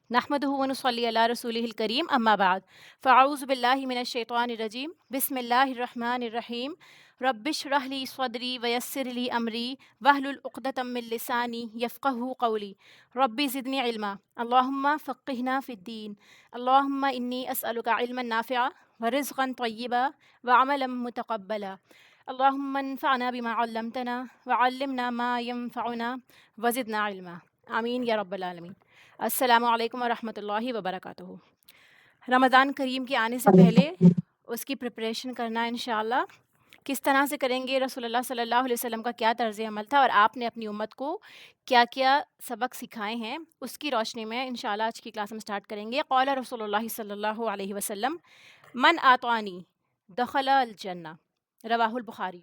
نحمده ونصلي على رسوله الكريم اما بعد فاعوذ بالله من الشیطان الرجیم بسم اللہ الرحمن الرحیم رب اشرح لي صدری ویسر لي امری واحلل عقدۃ من لسانی یفقهوا قولی رب زدنی علما اللهم فقهنا في الدین اللهم انی اسألك علما نافعا ورزقا طیبا وعملا متقبلا اللهم انفعنا بما علمتنا وعلمنا ما ينفعنا وزدنا علما آمین یا رب العالمین۔ السلام علیکم ورحمۃ اللہ وبرکاتہ۔ رمضان کریم کے آنے سے پہلے اس کی پریپریشن کرنا انشاءاللہ کس طرح سے کریں گے، رسول اللہ صلی اللہ علیہ وسلم کا کیا طرز عمل تھا اور آپ نے اپنی امت کو کیا کیا سبق سکھائے ہیں، اس کی روشنی میں انشاءاللہ آج کی کلاس ہم سٹارٹ کریں گے۔ قال رسول اللہ صلی اللہ علیہ وسلم من آطانی دخل الجنہ، رواہ البخاری،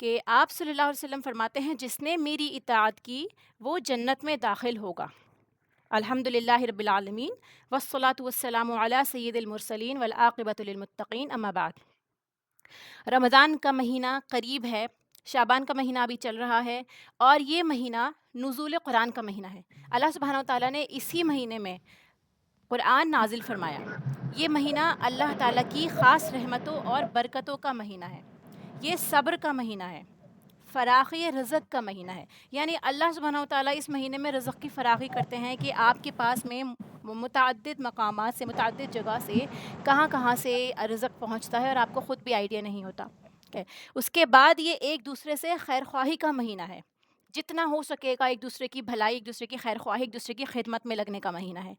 کہ آپ صلی اللہ علیہ وسلم فرماتے ہیں جس نے میری اطاعت کی وہ جنت میں داخل ہوگا۔ الحمد للہ رب العالمین والصلاۃ والسلام علی سید المرسلین والعاقبۃ للمتقین اما بعد۔ رمضان کا مہینہ قریب ہے، شعبان کا مہینہ ابھی چل رہا ہے، اور یہ مہینہ نزول قرآن کا مہینہ ہے۔ اللہ سبحانہ و تعالیٰ نے اسی مہینے میں قرآن نازل فرمایا۔ یہ مہینہ اللہ تعالیٰ کی خاص رحمتوں اور برکتوں کا مہینہ ہے، یہ صبر کا مہینہ ہے، فراخی رزق کا مہینہ ہے۔ یعنی اللہ سبحانہ و تعالیٰ اس مہینے میں رزق کی فراخی کرتے ہیں کہ آپ کے پاس میں متعدد مقامات سے، متعدد جگہ سے کہاں کہاں سے رزق پہنچتا ہے اور آپ کو خود بھی آئیڈیا نہیں ہوتا۔ اس کے بعد یہ ایک دوسرے سے خیر خواہی کا مہینہ ہے، جتنا ہو سکے گا ایک دوسرے کی بھلائی، ایک دوسرے کی خیر خواہی، ایک دوسرے کی خدمت میں لگنے کا مہینہ ہے،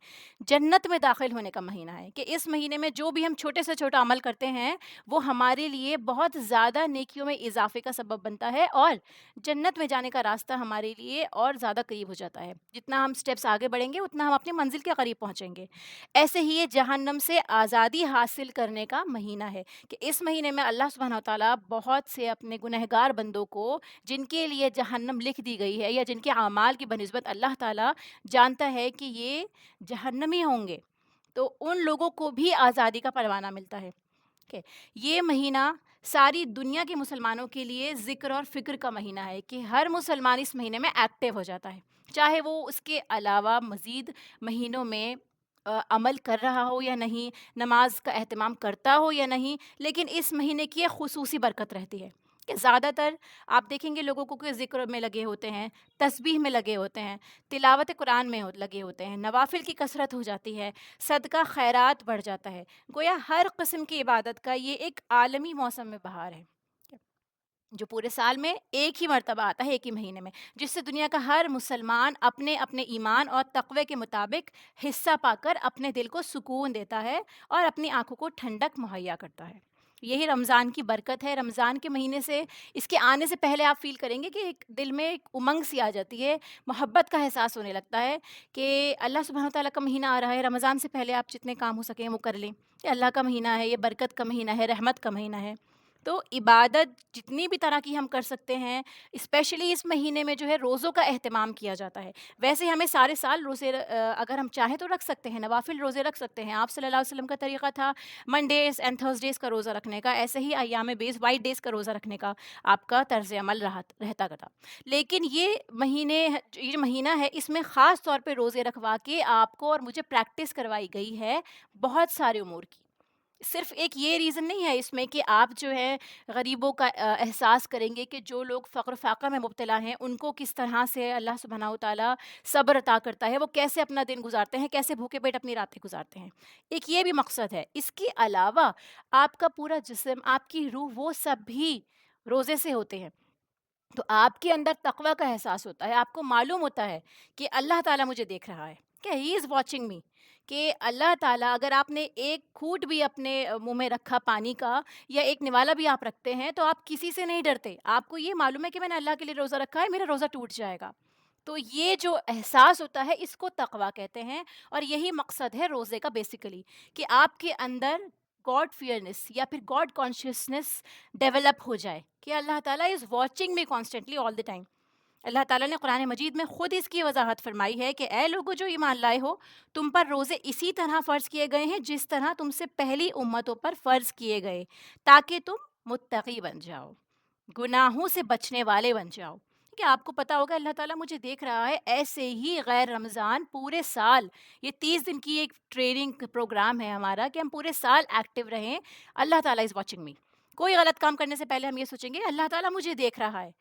جنت میں داخل ہونے کا مہینہ ہے، کہ اس مہینے میں جو بھی ہم چھوٹے سے چھوٹا عمل کرتے ہیں وہ ہمارے لیے بہت زیادہ نیکیوں میں اضافے کا سبب بنتا ہے اور جنت میں جانے کا راستہ ہمارے لیے اور زیادہ قریب ہو جاتا ہے۔ جتنا ہم سٹیپس آگے بڑھیں گے اتنا ہم اپنی منزل کے قریب پہنچیں گے۔ ایسے ہی یہ جہنم سے آزادی حاصل کرنے کا مہینہ ہے، کہ اس مہینے میں اللہ سبحانہ و تعالیٰ بہت سے اپنے گنہگار بندوں کو، جن کے لیے جہنم لکھ دی گئی ہے یا جن کے اعمال کی بنسبت اللہ تعالیٰ جانتا ہے کہ یہ جہنمی ہوں گے، تو ان لوگوں کو بھی آزادی کا پروانہ ملتا ہے۔ یہ مہینہ ساری دنیا کے مسلمانوں کے لیے ذکر اور فکر کا مہینہ ہے، کہ ہر مسلمان اس مہینے میں ایکٹیو ہو جاتا ہے، چاہے وہ اس کے علاوہ مزید مہینوں میں عمل کر رہا ہو یا نہیں، نماز کا اہتمام کرتا ہو یا نہیں، لیکن اس مہینے کی ایک خصوصی برکت رہتی ہے کہ زیادہ تر آپ دیکھیں گے لوگوں کو کہ ذکر میں لگے ہوتے ہیں، تسبیح میں لگے ہوتے ہیں، تلاوت قرآن میں لگے ہوتے ہیں، نوافل کی کثرت ہو جاتی ہے، صدقہ خیرات بڑھ جاتا ہے۔ گویا ہر قسم کی عبادت کا یہ ایک عالمی موسم میں بہار ہے، جو پورے سال میں ایک ہی مرتبہ آتا ہے، ایک ہی مہینے میں، جس سے دنیا کا ہر مسلمان اپنے اپنے ایمان اور تقوی کے مطابق حصہ پا کر اپنے دل کو سکون دیتا ہے اور اپنی آنکھوں کو ٹھنڈک مہیا کرتا ہے۔ یہی رمضان کی برکت ہے۔ رمضان کے مہینے سے، اس کے آنے سے پہلے آپ فیل کریں گے کہ ایک دل میں ایک امنگ سی آ جاتی ہے، محبت کا احساس ہونے لگتا ہے کہ اللہ سبحانہ تعالیٰ کا مہینہ آ رہا ہے، رمضان سے پہلے آپ جتنے کام ہو سکیں وہ کر لیں، یہ اللہ کا مہینہ ہے، یہ برکت کا مہینہ ہے، رحمت کا مہینہ ہے۔ تو عبادت جتنی بھی طرح کی ہم کر سکتے ہیں، اسپیشلی اس مہینے میں جو ہے روزوں کا اہتمام کیا جاتا ہے۔ ویسے ہمیں سارے سال روزے اگر ہم چاہیں تو رکھ سکتے ہیں، نوافل روزے رکھ سکتے ہیں۔ آپ صلی اللہ علیہ وسلم کا طریقہ تھا منڈیز اینڈ تھرسڈیز کا روزہ رکھنے کا، ایسے ہی ایام بیس وائٹ ڈیز کا روزہ رکھنے کا آپ کا طرز عمل رہتا تھا۔ لیکن یہ مہینہ ہے، اس میں خاص طور پہ روزے رکھوا کے آپ کو اور مجھے پریکٹس کروائی گئی ہے بہت سارے امور کی۔ صرف ایک یہ ریزن نہیں ہے اس میں کہ آپ جو ہے غریبوں کا احساس کریں گے، کہ جو لوگ فقر فاقہ میں مبتلا ہیں ان کو کس طرح سے اللہ سبحانہ و تعالیٰ صبر عطا کرتا ہے، وہ کیسے اپنا دن گزارتے ہیں، کیسے بھوکے پیٹ اپنی راتیں گزارتے ہیں، ایک یہ بھی مقصد ہے۔ اس کے علاوہ آپ کا پورا جسم، آپ کی روح، وہ سب بھی روزے سے ہوتے ہیں، تو آپ کے اندر تقوی کا احساس ہوتا ہے، آپ کو معلوم ہوتا ہے کہ اللہ تعالیٰ مجھے دیکھ رہا ہے، کہ ہی از واچنگ می، کہ اللہ تعالیٰ، اگر آپ نے ایک گھونٹ بھی اپنے منہ میں رکھا پانی کا یا ایک نوالا بھی آپ رکھتے ہیں تو آپ کسی سے نہیں ڈرتے، آپ کو یہ معلوم ہے کہ میں نے اللہ کے لیے روزہ رکھا ہے، میرا روزہ ٹوٹ جائے گا۔ تو یہ جو احساس ہوتا ہے اس کو تقویٰ کہتے ہیں، اور یہی مقصد ہے روزے کا بیسیکلی، کہ آپ کے اندر گاڈ فیئرنس یا پھر گاڈ کانشیسنس ڈیولپ ہو جائے کہ اللہ تعالیٰ is watching me constantly all the time. Allah تعالیٰ نے قرآن مجید میں خود اس کی وضاحت فرمائی ہے کہ اے لوگو جو ایمان لائے ہو، تم پر روزے اسی طرح فرض کیے گئے ہیں جس طرح تم سے پہلی امتوں پر فرض کیے گئے، تاکہ تم متقی بن جاؤ، گناہوں سے بچنے والے بن جاؤ۔ کہ آپ کو پتہ ہوگا اللہ تعالیٰ مجھے دیکھ رہا ہے. ایسے ہی غیر رمضان پورے سال یہ 30 دن کی ایک ٹریننگ پروگرام ہے ہمارا کہ ہم پورے سال ایکٹیو رہیں. اللہ تعالیٰ از واچنگ می. کوئی غلط کام کرنے سے پہلے ہم یہ سوچیں گے اللہ تعالیٰ مجھے دیکھ رہا ہے.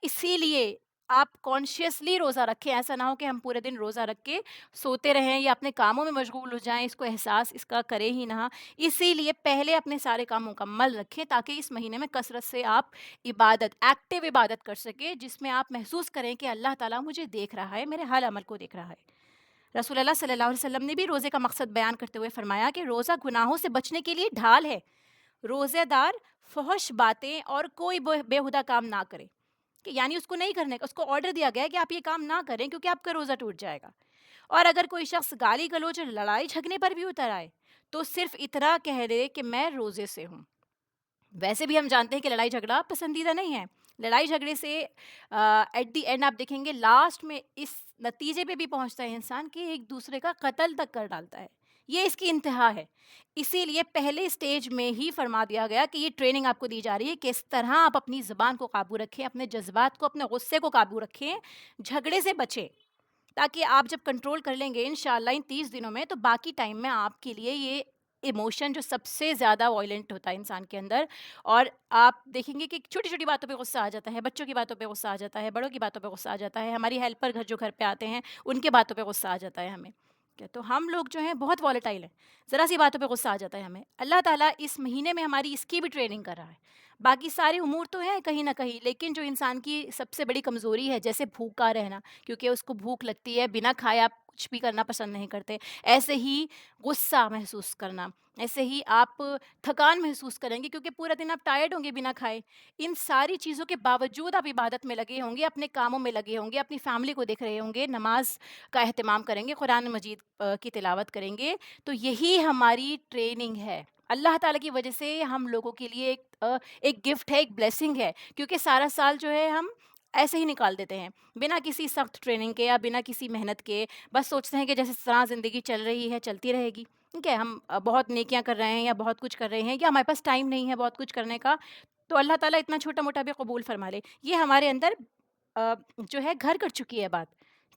اسی لیے آپ کانشیسلی روزہ رکھیں. ایسا نہ ہو کہ ہم پورے دن روزہ رکھ کے سوتے رہیں یا اپنے کاموں میں مشغول ہو جائیں, اس کو احساس اس کا کرے ہی نہ. اسی لیے پہلے اپنے سارے کام مکمل رکھیں تاکہ اس مہینے میں کثرت سے آپ عبادت, ایکٹیو عبادت کر سکیں, جس میں آپ محسوس کریں کہ اللہ تعالیٰ مجھے دیکھ رہا ہے, میرے ہر عمل کو دیکھ رہا ہے. رسول اللہ صلی اللہ علیہ وسلم نے بھی روزے کا مقصد بیان کرتے ہوئے فرمایا کہ روزہ گناہوں سے بچنے کے لیے ڈھال ہے. روزے دار فحش باتیں اور کوئی بیہودہ کام نہ کرے, کہ یعنی اس کو نہیں کرنے کا, اس کو آرڈر دیا گیا ہے کہ آپ یہ کام نہ کریں کیونکہ آپ کا روزہ ٹوٹ جائے گا. اور اگر کوئی شخص گالی گلوچ اور لڑائی جھگڑنے پر بھی اتر آئے تو صرف اتنا کہہ دے کہ میں روزے سے ہوں. ویسے بھی ہم جانتے ہیں کہ لڑائی جھگڑا پسندیدہ نہیں ہے. لڑائی جھگڑے سے ایٹ دی اینڈ آپ دیکھیں گے لاسٹ میں اس نتیجے پہ بھی پہنچتا ہے انسان کہ ایک دوسرے کا قتل تک کر ڈالتا ہے. یہ اس کی انتہا ہے. اسی لیے پہلے اسٹیج میں ہی فرما دیا گیا کہ یہ ٹریننگ آپ کو دی جا رہی ہے کہ اس طرح آپ اپنی زبان کو قابو رکھیں, اپنے جذبات کو, اپنے غصے کو قابو رکھیں, جھگڑے سے بچیں, تاکہ آپ جب کنٹرول کر لیں گے انشاءاللہ ان 30 دنوں میں, تو باقی ٹائم میں آپ کے لیے یہ ایموشن جو سب سے زیادہ وائلنٹ ہوتا ہے انسان کے اندر, اور آپ دیکھیں گے کہ چھوٹی چھوٹی باتوں پہ غصہ آ جاتا ہے, بچوں کی باتوں پہ غصہ آ جاتا ہے, بڑوں کی باتوں پہ غصہ آ جاتا ہے, ہماری ہیلپر جو گھر پہ آتے ہیں ان کے باتوں پہ غصہ آ جاتا ہے ہمیں. تو ہم لوگ جو ہیں بہت والیٹائل ہیں, ذرا سی باتوں پہ غصہ آ جاتا ہے ہمیں. اللہ تعالیٰ اس مہینے میں ہماری اس کی بھی ٹریننگ کر رہا ہے. باقی سارے امور تو ہیں کہیں نہ کہیں, لیکن جو انسان کی سب سے بڑی کمزوری ہے, جیسے بھوکا رہنا, کیونکہ اس کو بھوک لگتی ہے, بنا کھائے آپ کچھ بھی کرنا پسند نہیں کرتے, ایسے ہی غصہ محسوس کرنا, ایسے ہی آپ تھکان محسوس کریں گے کیونکہ پورا دن آپ ٹائرڈ ہوں گے بنا کھائے. ان ساری چیزوں کے باوجود آپ عبادت میں لگے ہوں گے, اپنے کاموں میں لگے ہوں گے, اپنی فیملی کو دیکھ رہے ہوں گے, نماز کا اہتمام کریں گے, قرآن مجید کی تلاوت کریں گے. تو یہی ہماری ٹریننگ ہے. اللہ تعالیٰ کی وجہ سے ہم لوگوں کے لیے ایک گفٹ ہے, ایک بلیسنگ ہے, کیونکہ سارا سال جو ہے ہم ایسے ہی نکال دیتے ہیں بنا کسی سخت ٹریننگ کے یا بنا کسی محنت کے. بس سوچتے ہیں کہ جیسے طرح زندگی چل رہی ہے چلتی رہے گی, ٹھیک ہے, ہم بہت نیکیاں کر رہے ہیں یا بہت کچھ کر رہے ہیں, یا ہمارے پاس ٹائم نہیں ہے بہت کچھ کرنے کا, تو اللہ تعالیٰ اتنا چھوٹا موٹا بھی قبول فرما لے. یہ ہمارے اندر جو ہے گھر کر چکی ہے بات,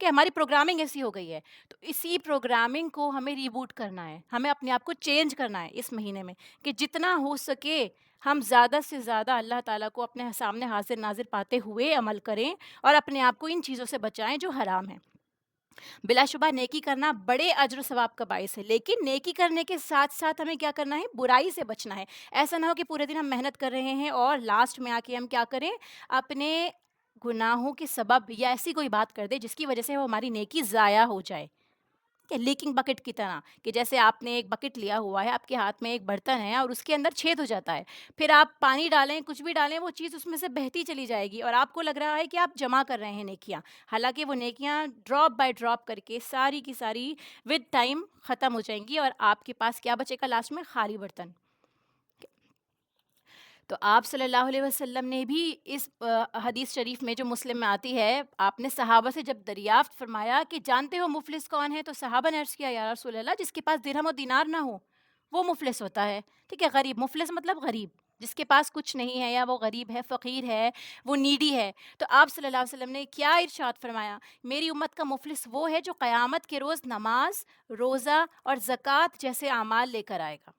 کہ ہماری پروگرامنگ ایسی ہو گئی ہے. تو اسی پروگرامنگ کو ہمیں ریبوٹ کرنا ہے, ہمیں اپنے آپ کو چینج کرنا ہے اس مہینے میں, کہ جتنا ہو سکے ہم زیادہ سے زیادہ اللہ تعالیٰ کو اپنے سامنے حاضر ناظر پاتے ہوئے عمل کریں, اور اپنے آپ کو ان چیزوں سے بچائیں جو حرام ہیں. بلا شبہ نیکی کرنا بڑے اجر و ثواب کا باعث ہے, لیکن نیکی کرنے کے ساتھ ساتھ ہمیں کیا کرنا ہے, برائی سے بچنا ہے. ایسا نہ ہو کہ پورے دن ہم محنت کر رہے ہیں اور لاسٹ میں آ کے ہم کیا کریں, اپنے گناہوں کے سبب یا ایسی کوئی بات کر دے جس کی وجہ سے وہ ہماری نیکی ضائع ہو جائے, کہ لیکنگ بکٹ کی طرح, کہ جیسے آپ نے ایک بکٹ لیا ہوا ہے, آپ کے ہاتھ میں ایک برتن ہے اور اس کے اندر چھید ہو جاتا ہے, پھر آپ پانی ڈالیں, کچھ بھی ڈالیں, وہ چیز اس میں سے بہتی چلی جائے گی, اور آپ کو لگ رہا ہے کہ آپ جمع کر رہے ہیں نیکیاں, حالانکہ وہ نیکیاں ڈراپ بائی ڈراپ کر کے ساری کی ساری ود ٹائم ختم ہو جائیں گی, اور آپ کے پاس کیا بچے گا لاسٹ میں, خالی برتن. تو آپ صلی اللہ علیہ وسلم نے بھی اس حدیث شریف میں جو مسلم میں آتی ہے, آپ نے صحابہ سے جب دریافت فرمایا کہ جانتے ہو مفلس کون ہے, تو صحابہ نے عرض کیا یا رسول اللہ جس کے پاس درہم و دینار نہ ہو وہ مفلس ہوتا ہے. ٹھیک ہے, غریب, مفلس مطلب غریب, جس کے پاس کچھ نہیں ہے, یا وہ غریب ہے, فقیر ہے, وہ نیڈی ہے. تو آپ صلی اللہ علیہ وسلم نے کیا ارشاد فرمایا, میری امت کا مفلس وہ ہے جو قیامت کے روز نماز, روزہ اور زکوٰۃ جیسے اعمال لے کر آئے گا.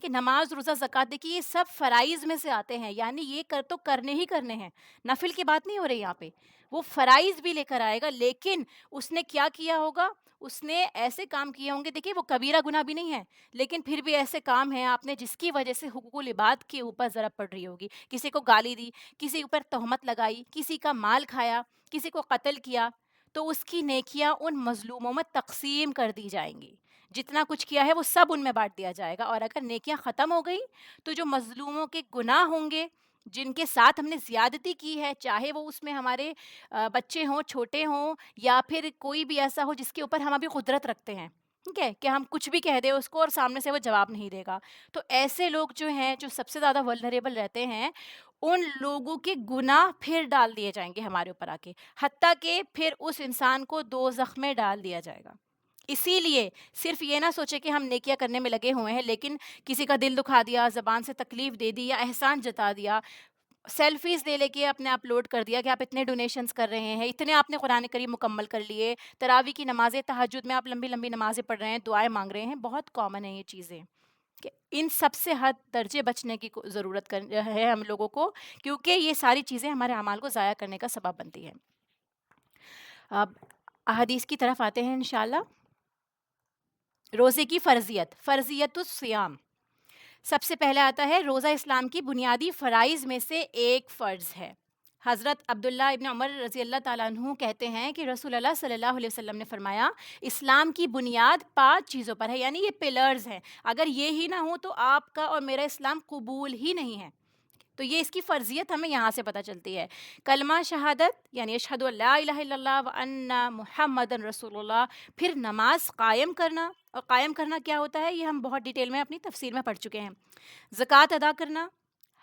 کہ نماز, روزہ, زکوٰۃ, دیکھیے یہ سب فرائض میں سے آتے ہیں, یعنی یہ تو کرنے ہی کرنے ہیں, نفل کی بات نہیں ہو رہی یہاں پہ. وہ فرائض بھی لے کر آئے گا, لیکن اس نے کیا کیا ہوگا, اس نے ایسے کام کیے ہوں گے, دیکھیے وہ کبیرہ گناہ بھی نہیں ہے, لیکن پھر بھی ایسے کام ہیں آپ نے جس کی وجہ سے حقوق العباد کے اوپر ضرب پڑ رہی ہوگی, کسی کو گالی دی, کسی کے اوپر تہمت لگائی, کسی کا مال کھایا, کسی کو قتل کیا, تو اس کی نیکیاں ان مظلوموں میں تقسیم کر دی جائیں گی. جتنا کچھ کیا ہے وہ سب ان میں بانٹ دیا جائے گا, اور اگر نیکیاں ختم ہو گئی تو جو مظلوموں کے گناہ ہوں گے, جن کے ساتھ ہم نے زیادتی کی ہے, چاہے وہ اس میں ہمارے بچے ہوں, چھوٹے ہوں, یا پھر کوئی بھی ایسا ہو جس کے اوپر ہم ابھی قدرت رکھتے ہیں, ٹھیک ہے, کہ ہم کچھ بھی کہہ دیں اس کو اور سامنے سے وہ جواب نہیں دے گا, تو ایسے لوگ جو ہیں جو سب سے زیادہ ولنریبل رہتے ہیں, ان لوگوں کے گناہ پھر ڈال دیے جائیں گے ہمارے اوپر آ کے, حتیٰ کہ پھر اس انسان کو دوزخ میں ڈال دیا جائے گا. اسی لیے صرف یہ نہ سوچے کہ ہم نیکیاں کرنے میں لگے ہوئے ہیں, لیکن کسی کا دل دکھا دیا, زبان سے تکلیف دے دی, یا احسان جتا دیا, سیلفیز لے کے اپنے اپلوڈ کر دیا کہ آپ اتنے ڈونیشنز کر رہے ہیں، اتنے آپ نے قرآن کریم مکمل کر لیے، تراویح کی نمازیں، تہجد میں آپ لمبی لمبی نمازیں پڑھ رہے ہیں، دعائیں مانگ رہے ہیں. بہت کامن ہے یہ چیزیں کہ ان سب سے حد درجے بچنے کی ضرورت ہے ہم لوگوں کو، کیونکہ یہ ساری چیزیں ہمارے اعمال کو ضائع کرنے کا سبب بنتی ہیں. اب احادیث کی طرف آتے ہیں انشاءاللہ. روزے کی فرضیت الصیام. سب سے پہلے آتا ہے روزہ اسلام کی بنیادی فرائض میں سے ایک فرض ہے. حضرت عبداللہ ابن عمر رضی اللہ تعالیٰ عنہ کہتے ہیں کہ رسول اللہ صلی اللہ علیہ وسلم نے فرمایا اسلام کی بنیاد 5 چیزوں پر ہے، یعنی یہ پلرز ہیں، اگر یہ ہی نہ ہوں تو آپ کا اور میرا اسلام قبول ہی نہیں ہے. تو یہ اس کی فرضیت ہمیں یہاں سے پتہ چلتی ہے. کلمہ شہادت یعنی اشہد ان لا الہ الا اللہ وان محمد رسول اللہ، پھر نماز قائم کرنا، اور قائم کرنا کیا ہوتا ہے یہ ہم بہت ڈیٹیل میں اپنی تفسیر میں پڑھ چکے ہیں. زکوٰۃ ادا کرنا،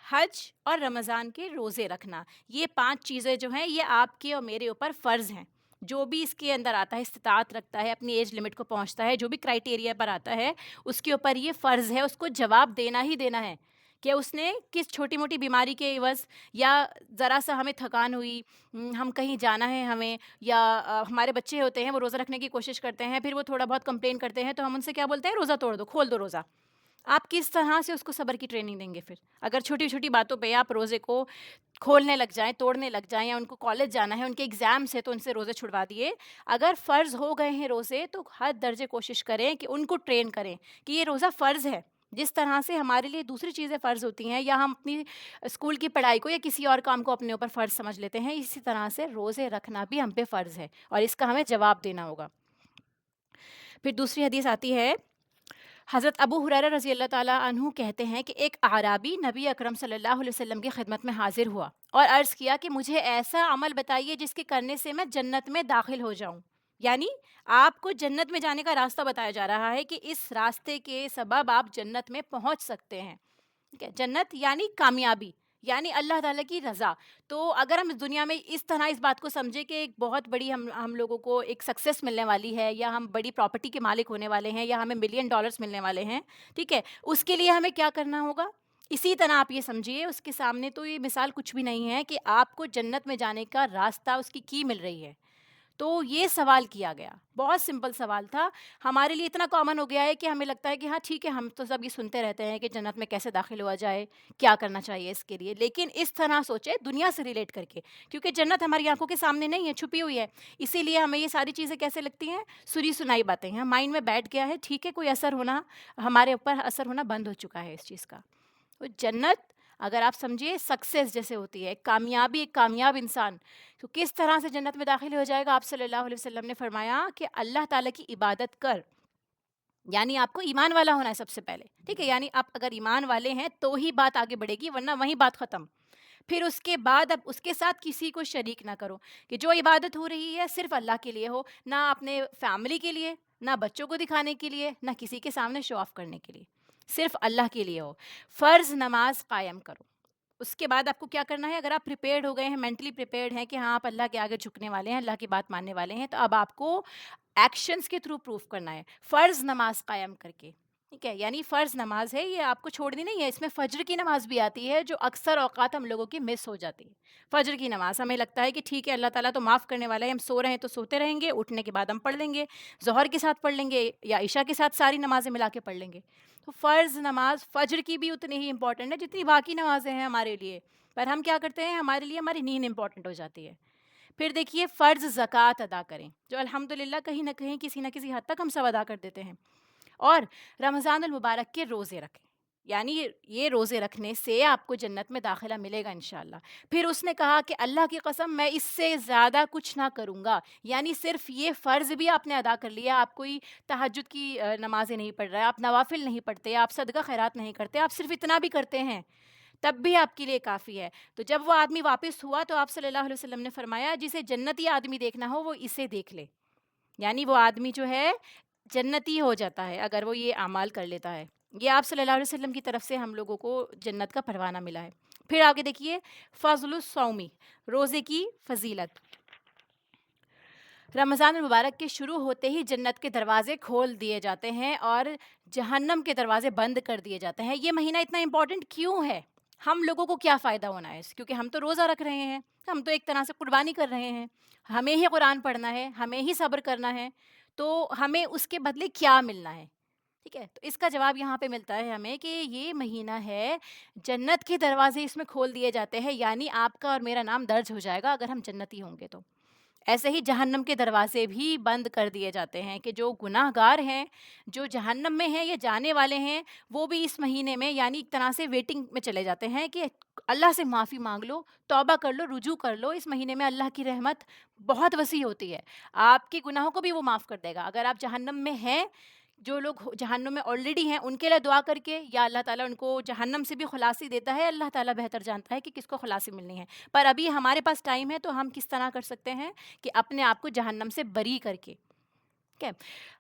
حج اور رمضان کے روزے رکھنا. یہ 5 چیزیں جو ہیں یہ آپ کے اور میرے اوپر فرض ہیں. جو بھی اس کے اندر آتا ہے، استطاعت رکھتا ہے، اپنی ایج لمٹ کو پہنچتا ہے، جو بھی کرائٹیریا پر آتا ہے اس کے اوپر یہ فرض ہے، اس کو جواب دینا ہی دینا ہے کہ اس نے کس چھوٹی موٹی بیماری کے عوض، یا ذرا سا ہمیں تھکان ہوئی، ہم کہیں جانا ہے ہمیں، یا ہمارے بچے ہوتے ہیں وہ روزہ رکھنے کی کوشش کرتے ہیں، پھر وہ تھوڑا بہت کمپلین کرتے ہیں تو ہم ان سے کیا بولتے ہیں، روزہ توڑ دو، کھول دو روزہ. آپ کس طرح سے اس کو صبر کی ٹریننگ دیں گے؟ پھر اگر چھوٹی چھوٹی باتوں پہ آپ روزے کو کھولنے لگ جائیں، توڑنے لگ جائیں، یا ان کو کالج جانا ہے، ان کے ایگزامس ہے تو ان سے روزے چھڑوا دیے. اگر فرض ہو گئے ہیں روزے تو ہر درجے کوشش کریں کہ ان کو ٹرین کریں کہ یہ روزہ فرض ہے. جس طرح سے ہمارے لیے دوسری چیزیں فرض ہوتی ہیں، یا ہم اپنی اسکول کی پڑھائی کو یا کسی اور کام کو اپنے اوپر فرض سمجھ لیتے ہیں، اسی طرح سے روزے رکھنا بھی ہم پہ فرض ہے اور اس کا ہمیں جواب دینا ہوگا. پھر دوسری حدیث آتی ہے، حضرت ابو ہریرہ رضی اللہ تعالیٰ عنہ کہتے ہیں کہ ایک اعرابی نبی اکرم صلی اللہ علیہ وسلم کی خدمت میں حاضر ہوا اور عرض کیا کہ مجھے ایسا عمل بتائیے جس کے کرنے سے میں جنت میں داخل ہو جاؤں. یعنی آپ کو جنت میں جانے کا راستہ بتایا جا رہا ہے کہ اس راستے کے سبب آپ جنت میں پہنچ سکتے ہیں. ٹھیک ہے، جنت یعنی کامیابی، یعنی اللہ تعالیٰ کی رضا. تو اگر ہم اس دنیا میں اس طرح اس بات کو سمجھیں کہ ایک بہت بڑی ہم لوگوں کو ایک سکسیس ملنے والی ہے، یا ہم بڑی پراپرٹی کے مالک ہونے والے ہیں، یا ہمیں $1,000,000 ملنے والے ہیں، ٹھیک ہے، اس کے لیے ہمیں کیا کرنا ہوگا؟ اسی طرح آپ یہ سمجھیے اس کے سامنے تو یہ مثال کچھ بھی نہیں ہے کہ آپ کو جنت میں جانے کا راستہ اس کی مل رہی ہے. تو یہ سوال کیا گیا، بہت سمپل سوال تھا. ہمارے لیے اتنا کامن ہو گیا ہے کہ ہمیں لگتا ہے کہ ہاں ٹھیک ہے، ہم تو سب یہ سنتے رہتے ہیں کہ جنت میں کیسے داخل ہوا جائے، کیا کرنا چاہیے اس کے لیے. لیکن اس طرح سوچے دنیا سے ریلیٹ کر کے، کیونکہ جنت ہماری آنکھوں کے سامنے نہیں ہے، چھپی ہوئی ہے. اسی لیے ہمیں یہ ساری چیزیں کیسے لگتی ہیں، سنی سنائی باتیں ہیں، مائنڈ میں بیٹھ گیا ہے، ٹھیک ہے، کوئی اثر ہونا، ہمارے اوپر اثر ہونا بند ہو چکا ہے اس چیز کا. تو جنت اگر آپ سمجھیے سکسیس جیسے ہوتی ہے، کامیابی، ایک کامیاب انسان تو کس طرح سے جنت میں داخل ہو جائے گا. آپ صلی اللہ علیہ وسلم نے فرمایا کہ اللہ تعالیٰ کی عبادت کر، یعنی آپ کو ایمان والا ہونا ہے سب سے پہلے، ٹھیک ہے، یعنی آپ اگر ایمان والے ہیں تو ہی بات آگے بڑھے گی، ورنہ وہیں بات ختم. پھر اس کے بعد اب اس کے ساتھ کسی کو شریک نہ کرو، کہ جو عبادت ہو رہی ہے صرف اللہ کے لیے ہو، نہ اپنے فیملی کے لیے، نہ بچوں کو دکھانے کے لیے، نہ کسی کے سامنے شو آف کرنے کے لیے، صرف اللہ کے لیے ہو. فرض نماز قائم کرو. اس کے بعد آپ کو کیا کرنا ہے، اگر آپ پریپیئرڈ ہو گئے ہیں، مینٹلی پریپیئرڈ ہیں کہ ہاں آپ اللہ کے آگے جھکنے والے ہیں، اللہ کی بات ماننے والے ہیں، تو اب آپ کو ایکشنز کے تھرو پروف کرنا ہے، فرض نماز قائم کر کے. ٹھیک ہے، یعنی فرض نماز ہے یہ آپ کو چھوڑنی نہیں ہے. اس میں فجر کی نماز بھی آتی ہے جو اکثر اوقات ہم لوگوں کی مس ہو جاتی ہے. فجر کی نماز ہمیں لگتا ہے کہ ٹھیک ہے اللہ تعالیٰ تو معاف کرنے والا ہے، ہم سو رہے ہیں تو سوتے رہیں گے، اٹھنے کے بعد ہم پڑھ لیں گے، ظہر کے ساتھ پڑھ لیں گے یا عشاء کے ساتھ ساری نمازیں ملا کے پڑھ لیں گے. تو فرض نماز فجر کی بھی اتنی ہی امپورٹنٹ ہے جتنی باقی نمازیں ہیں ہمارے لیے. پر ہم کیا کرتے ہیں، ہمارے لیے ہماری نیند امپورٹنٹ ہو جاتی ہے. پھر دیکھیے فرض زکوٰۃ ادا کریں، جو الحمدللہ کہیں نہ کہیں کسی نہ کسی حد تک ہم سب ادا کر دیتے ہیں. اور رمضان المبارک کے روزے رکھیں، یعنی یہ روزے رکھنے سے آپ کو جنت میں داخلہ ملے گا انشاءاللہ. پھر اس نے کہا کہ اللہ کی قسم میں اس سے زیادہ کچھ نہ کروں گا، یعنی صرف یہ فرض بھی آپ نے ادا کر لیا. آپ کوئی تہجد کی نمازیں نہیں پڑھ رہے، آپ نوافل نہیں پڑھتے، آپ صدقہ خیرات نہیں کرتے، آپ صرف اتنا بھی کرتے ہیں تب بھی آپ کے لیے کافی ہے. تو جب وہ آدمی واپس ہوا تو آپ صلی اللہ علیہ وسلم نے فرمایا جسے جنتی آدمی دیکھنا ہو وہ اسے دیکھ لے. یعنی وہ آدمی جو ہے جنتی ہو جاتا ہے اگر وہ یہ اعمال کر لیتا ہے. یہ آپ صلی اللہ علیہ وسلم کی طرف سے ہم لوگوں کو جنت کا پروانہ ملا ہے. پھر آگے دیکھیے فضل الصومی، روزے کی فضیلت. رمضان المبارک کے شروع ہوتے ہی جنت کے دروازے کھول دیے جاتے ہیں اور جہنم کے دروازے بند کر دیے جاتے ہیں. یہ مہینہ اتنا امپورٹنٹ کیوں ہے؟ ہم لوگوں کو کیا فائدہ ہونا ہے اس، کیونکہ ہم تو روزہ رکھ رہے ہیں، ہم تو ایک طرح سے قربانی کر رہے ہیں، ہمیں ہی قرآن پڑھنا ہے، ہمیں ہی صبر کرنا ہے، تو ہمیں اس کے بدلے کیا ملنا ہے؟ ٹھیک ہے، تو اس کا جواب یہاں پہ ملتا ہے ہمیں کہ یہ مہینہ ہے، جنت کے دروازے اس میں کھول دیے جاتے ہیں، یعنی آپ کا اور میرا نام درج ہو جائے گا اگر ہم جنتی ہوں گے تو۔ ایسے ہی جہنم کے دروازے بھی بند کر دیے جاتے ہیں کہ جو گناہ گار ہیں، جو جہنم میں ہیں یا جانے والے ہیں، وہ بھی اس مہینے میں یعنی ایک طرح سے ویٹنگ میں چلے جاتے ہیں کہ اللہ سے معافی مانگ لو، توبہ کر لو، رجوع کر لو۔ اس مہینے میں اللہ کی رحمت بہت وسیع ہوتی ہے، آپ کے گناہوں کو بھی وہ معاف کر دے گا۔ اگر آپ جہنم میں ہیں، جو لوگ جہنم میں آلریڈی ہیں، ان کے لیے دعا کر کے یا اللہ تعالیٰ ان کو جہنم سے بھی خلاصی دیتا ہے، اللہ تعالیٰ بہتر جانتا ہے کہ کس کو خلاصی ملنی ہے۔ پر ابھی ہمارے پاس ٹائم ہے تو ہم کس طرح کر سکتے ہیں کہ اپنے آپ کو جہنم سے بری کر کے، ٹھیک ہے۔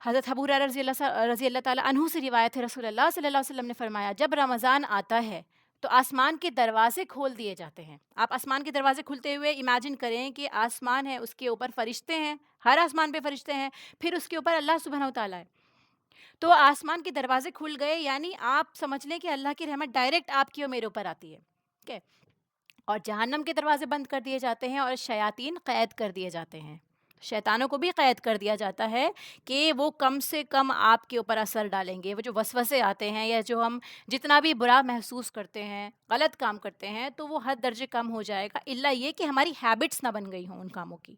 حضرت ابو ہریرہ رضی اللہ تعالیٰ عنہ سے روایت ہے، رسول اللہ صلی اللہ علیہ وسلم نے فرمایا جب رمضان آتا ہے تو آسمان کے دروازے کھول دیے جاتے ہیں۔ آپ آسمان کے دروازے کھلتے ہوئے امیجن کریں کہ آسمان ہے، اس کے اوپر فرشتے ہیں، ہر آسمان پہ فرشتے ہیں، پھر اس کے اوپر اللہ سبحانہ و تعالیٰ ہے، تو آسمان کے دروازے کھل گئے، یعنی آپ سمجھ لیں کہ اللہ کی رحمت ڈائریکٹ آپ کی اور میرے اوپر آتی ہے، ٹھیک ہے۔ اور جہنم کے دروازے بند کر دیے جاتے ہیں اور شیاطین قید کر دیے جاتے ہیں، شیطانوں کو بھی قید کر دیا جاتا ہے کہ وہ کم سے کم آپ کے اوپر اثر ڈالیں گے۔ وہ جو وسوسے آتے ہیں یا جو ہم جتنا بھی برا محسوس کرتے ہیں، غلط کام کرتے ہیں، تو وہ حد درجے کم ہو جائے گا، الا یہ کہ ہماری ہیبٹس نہ بن گئی ہوں ان کاموں کی۔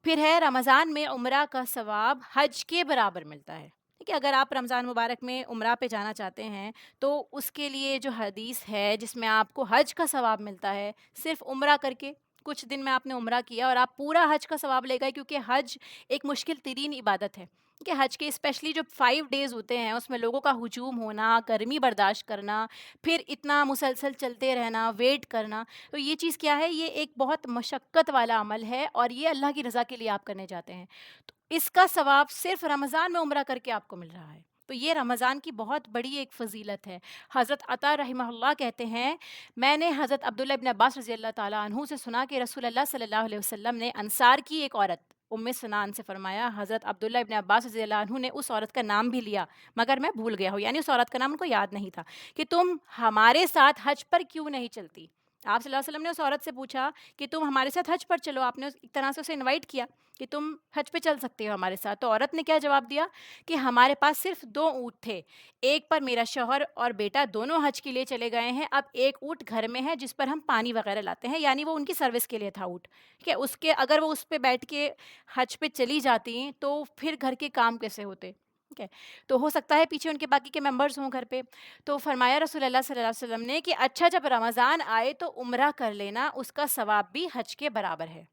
پھر ہے رمضان میں عمرہ کا ثواب حج کے برابر ملتا ہے، ٹھیک ہے۔ اگر آپ رمضان مبارک میں عمرہ پہ جانا چاہتے ہیں تو اس کے لیے جو حدیث ہے جس میں آپ کو حج کا ثواب ملتا ہے، صرف عمرہ کر کے کچھ دن میں آپ نے عمرہ کیا اور آپ پورا حج کا ثواب لے گئے، کیونکہ حج ایک مشکل ترین عبادت ہے کہ حج کے اسپیشلی جو 5 ڈیز ہوتے ہیں اس میں لوگوں کا ہجوم ہونا، گرمی برداشت کرنا، پھر اتنا مسلسل چلتے رہنا، ویٹ کرنا، تو یہ چیز کیا ہے، یہ ایک بہت مشقت والا عمل ہے اور یہ اللہ کی رضا کے لیے آپ کرنے جاتے ہیں، تو اس کا ثواب صرف رمضان میں عمرہ کر کے آپ کو مل رہا ہے، تو یہ رمضان کی بہت بڑی ایک فضیلت ہے۔ حضرت عطا رحمہ اللہ کہتے ہیں، میں نے حضرت عبداللہ ابن عباس رضی اللہ تعالیٰ عنہ سے سنا کہ رسول اللہ صلی اللہ علیہ وسلم نے انصار کی ایک عورت ام سنان سے فرمایا، حضرت عبداللہ ابن عباس رضی اللہ عنہ نے اس عورت کا نام بھی لیا مگر میں بھول گیا ہوں، یعنی اس عورت کا نام ان کو یاد نہیں تھا، کہ تم ہمارے ساتھ حج پر کیوں نہیں چلتی؟ آپ صلی اللہ علیہ وسلم نے اس عورت سے پوچھا کہ تم ہمارے ساتھ حج پر چلو، آپ نے ایک طرح سے اسے انوائٹ کیا کہ تم حج پہ چل سکتے ہو ہمارے ساتھ، تو عورت نے کیا جواب دیا کہ ہمارے پاس صرف 2 اونٹ تھے، ایک پر میرا شوہر اور بیٹا دونوں حج کے لیے چلے گئے ہیں، اب ایک اونٹ گھر میں ہے جس پر ہم پانی وغیرہ لاتے ہیں، یعنی وہ ان کی سروس کے لیے تھا اونٹ، ٹھیک ہے۔ اس کے اگر وہ اس پہ بیٹھ کے حج پہ چلی جاتی تو پھر گھر کے کام کیسے ہوتے، ٹھیک ہے، تو ہو سکتا ہے پیچھے ان کے باقی کے ممبرز ہوں گھر پہ، تو فرمایا رسول اللہ صلی اللہ علیہ وسلم نے کہ اچھا جب رمضان آئے تو عمرہ کر لینا، اس کا ثواب بھی حج کے برابر ہے۔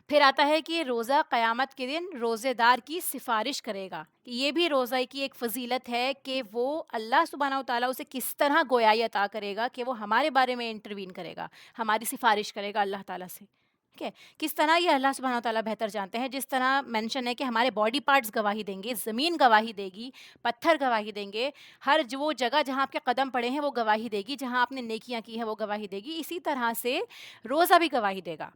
پھر آتا ہے کہ روزہ قیامت کے دن روزے دار کی سفارش کرے گا، یہ بھی روزہ کی ایک فضیلت ہے کہ وہ اللہ سبحانہ و تعالیٰ اسے کس طرح گویائی عطا کرے گا کہ وہ ہمارے بارے میں انٹروین کرے گا، ہماری سفارش کرے گا اللہ تعالیٰ سے، ٹھیک ہے۔ کس طرح یہ اللہ سبحانہ و تعالیٰ بہتر جانتے ہیں، جس طرح مینشن ہے کہ ہمارے باڈی پارٹس گواہی دیں گے، زمین گواہی دے گی، پتھر گواہی دیں گے، ہر وہ جگہ جہاں آپ کے قدم پڑے ہیں وہ گواہی دے گی، جہاں آپ نے نیکیاں کی ہیں وہ گواہی دے گی، اسی طرح سے روزہ بھی گواہی دے گا۔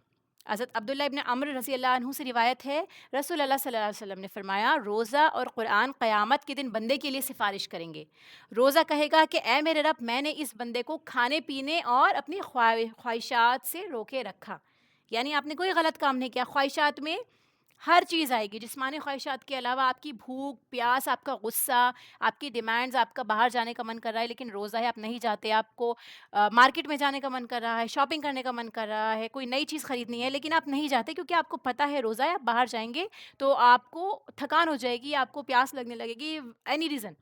حضرت عبداللہ ابن عمرو رضی اللہ عنہ سے روایت ہے، رسول اللہ صلی اللہ علیہ وسلم نے فرمایا، روزہ اور قرآن قیامت کے دن بندے کے لیے سفارش کریں گے۔ روزہ کہے گا کہ اے میرے رب، میں نے اس بندے کو کھانے پینے اور اپنی خواہشات سے روکے رکھا، یعنی آپ نے کوئی غلط کام نہیں کیا، خواہشات میں ہر چیز آئے گی، جسمانی خواہشات کے علاوہ آپ کی بھوک پیاس، آپ کا غصہ، آپ کی ڈیمانڈز، آپ کا باہر جانے کا من کر رہا ہے لیکن روزہ ہے آپ نہیں جاتے، آپ کو مارکیٹ میں جانے کا من کر رہا ہے، شاپنگ کرنے کا من کر رہا ہے، کوئی نئی چیز خریدنی ہے لیکن آپ نہیں جاتے کیونکہ آپ کو پتہ ہے روزہ ہے، آپ باہر جائیں گے تو آپ کو تھکان ہو جائے گی، آپ کو پیاس لگنے لگے گی، اینی ریزن،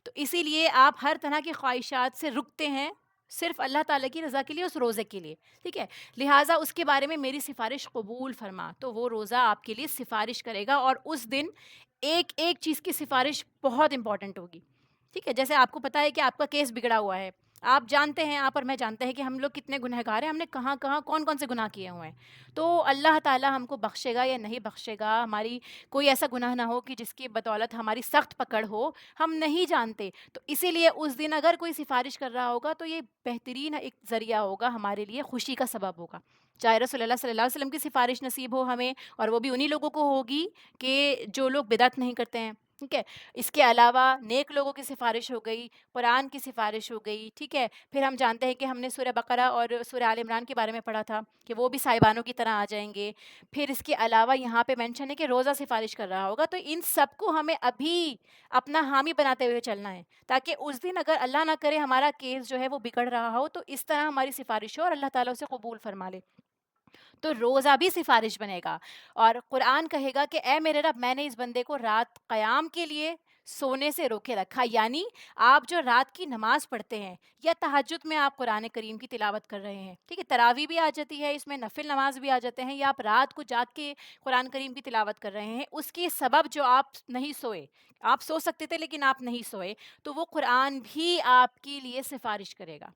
تو اسی لیے آپ ہر طرح کی خواہشات سے رکتے ہیں صرف اللہ تعالیٰ کی رضا کے لیے، اس روزے کے لیے، ٹھیک ہے۔ لہٰذا اس کے بارے میں میری سفارش قبول فرما، تو وہ روزہ آپ کے لیے سفارش کرے گا، اور اس دن ایک ایک چیز کی سفارش بہت امپورٹنٹ ہوگی، ٹھیک ہے۔ جیسے آپ کو پتہ ہے کہ آپ کا کیس بگڑا ہوا ہے، آپ جانتے ہیں، آپ اور میں جانتے ہیں کہ ہم لوگ کتنے گنہگار ہیں، ہم نے کہاں کہاں کون کون سے گناہ کیے ہوئے ہیں، تو اللہ تعالیٰ ہم کو بخشے گا یا نہیں بخشے گا، ہماری کوئی ایسا گناہ نہ ہو کہ جس کی بدولت ہماری سخت پکڑ ہو، ہم نہیں جانتے، تو اسی لیے اس دن اگر کوئی سفارش کر رہا ہوگا تو یہ بہترین ایک ذریعہ ہوگا، ہمارے لیے خوشی کا سبب ہوگا، چاہے رسول اللہ صلی اللہ علیہ وسلم کی سفارش نصیب ہو ہمیں، اور وہ بھی انہی لوگوں کو ہوگی کہ جو لوگ بدعت نہیں کرتے ہیں، ٹھیک ہے. اس کے علاوہ نیک لوگوں کی سفارش ہو گئی، قرآن کی سفارش ہو گئی. ٹھیک ہے. پھر ہم جانتے ہیں کہ ہم نے سورہ بقرہ اور سورہ آل عمران کے بارے میں پڑھا تھا کہ وہ بھی صاحبانوں کی طرح آ جائیں گے. پھر اس کے علاوہ یہاں پہ مینشن ہے کہ روزہ سفارش کر رہا ہوگا. تو ان سب کو ہمیں ابھی اپنا حامی بناتے ہوئے چلنا ہے، تاکہ اس دن اگر اللہ نہ کرے ہمارا کیس جو ہے وہ بگڑ رہا ہو تو اس طرح ہماری سفارش ہو اور اللہ تعالیٰ اسے قبول فرما لے. تو روزہ بھی سفارش بنے گا. اور قرآن کہے گا کہ اے میرے رب، میں نے اس بندے کو رات قیام کے لیے سونے سے روکے رکھا. یعنی آپ جو رات کی نماز پڑھتے ہیں یا تہجد میں آپ قرآن کریم کی تلاوت کر رہے ہیں، ٹھیک ہے، تراویح بھی آ جاتی ہے اس میں، نفل نماز بھی آ جاتے ہیں، یا آپ رات کو جاگ کے قرآن کریم کی تلاوت کر رہے ہیں، اس کی سبب جو آپ نہیں سوئے، آپ سو سکتے تھے لیکن آپ نہیں سوئے، تو وہ قرآن بھی آپ کے لیے سفارش کرے گا.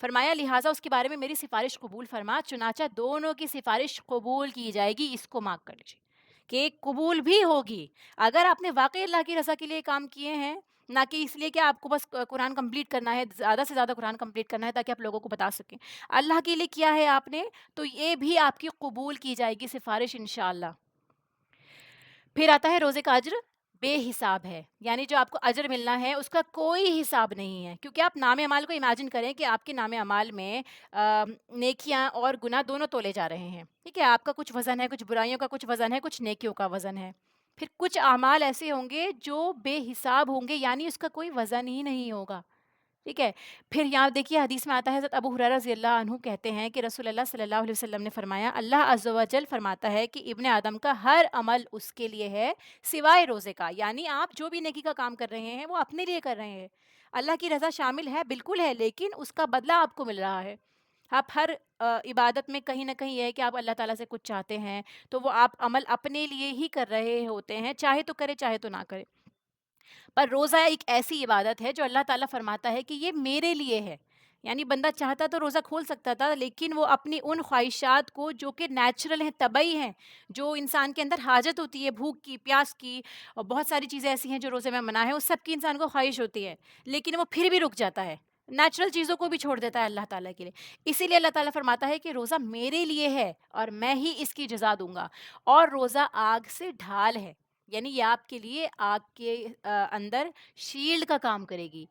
فرمایا لہٰذا اس کے بارے میں میری سفارش قبول فرما. چنانچہ دونوں کی سفارش قبول کی جائے گی. اس کو مارک کر لیجیے کہ قبول بھی ہوگی اگر آپ نے واقعی اللہ کی رضا کے لیے کام کیے ہیں، نہ کہ اس لیے کہ آپ کو بس قرآن کمپلیٹ کرنا ہے، زیادہ سے زیادہ قرآن کمپلیٹ کرنا ہے تاکہ آپ لوگوں کو بتا سکیں. اللہ کے لیے کیا ہے آپ نے، تو یہ بھی آپ کی قبول کی جائے گی سفارش انشاءاللہ. پھر آتا ہے روزے کا اجر بے حساب ہے. یعنی جو آپ کو اجر ملنا ہے اس کا کوئی حساب نہیں ہے، کیونکہ آپ نام اعمال کو امیجن کریں کہ آپ کے نام اعمال میں نیکیاں اور گناہ دونوں تولے جا رہے ہیں. ٹھیک ہے، آپ کا کچھ وزن ہے، کچھ برائیوں کا کچھ وزن ہے، کچھ نیکیوں کا وزن ہے. پھر کچھ اعمال ایسے ہوں گے جو بے حساب ہوں گے، یعنی اس کا کوئی وزن ہی نہیں ہوگا. ٹھیک ہے. پھر یہاں دیکھیے حدیث میں آتا ہے، حضرت ابو ہریرہ رضی اللہ عنہ کہتے ہیں کہ رسول اللہ صلی اللہ علیہ وسلم نے فرمایا، اللہ عز و جل فرماتا ہے کہ ابن آدم کا ہر عمل اس کے لیے ہے سوائے روزے کا. یعنی آپ جو بھی نیکی کا کام کر رہے ہیں وہ اپنے لیے کر رہے ہیں. اللہ کی رضا شامل ہے، بالکل ہے، لیکن اس کا بدلہ آپ کو مل رہا ہے. آپ ہر عبادت میں کہیں نہ کہیں یہ ہے کہ آپ اللہ تعالیٰ سے کچھ چاہتے ہیں، تو وہ آپ عمل اپنے لیے ہی کر رہے ہوتے ہیں، چاہے تو کرے چاہے تو نہ کرے. پر روزہ ایک ایسی عبادت ہے جو اللہ تعالیٰ فرماتا ہے کہ یہ میرے لیے ہے. یعنی بندہ چاہتا تو روزہ کھول سکتا تھا، لیکن وہ اپنی ان خواہشات کو جو کہ نیچرل ہیں، طبعی ہیں، جو انسان کے اندر حاجت ہوتی ہے، بھوک کی، پیاس کی، اور بہت ساری چیزیں ایسی ہیں جو روزے میں منع ہے، اس سب کی انسان کو خواہش ہوتی ہے، لیکن وہ پھر بھی رک جاتا ہے، نیچرل چیزوں کو بھی چھوڑ دیتا ہے اللہ تعالیٰ کے لیے. اسی لیے اللہ تعالیٰ فرماتا ہے کہ روزہ میرے لیے ہے اور میں ہی اس کی جزا دوں گا. اور روزہ آگ سے ڈھال ہے، یعنی یہ آپ کے لیے آگ کے اندر شیلڈ کا کام کرے گی.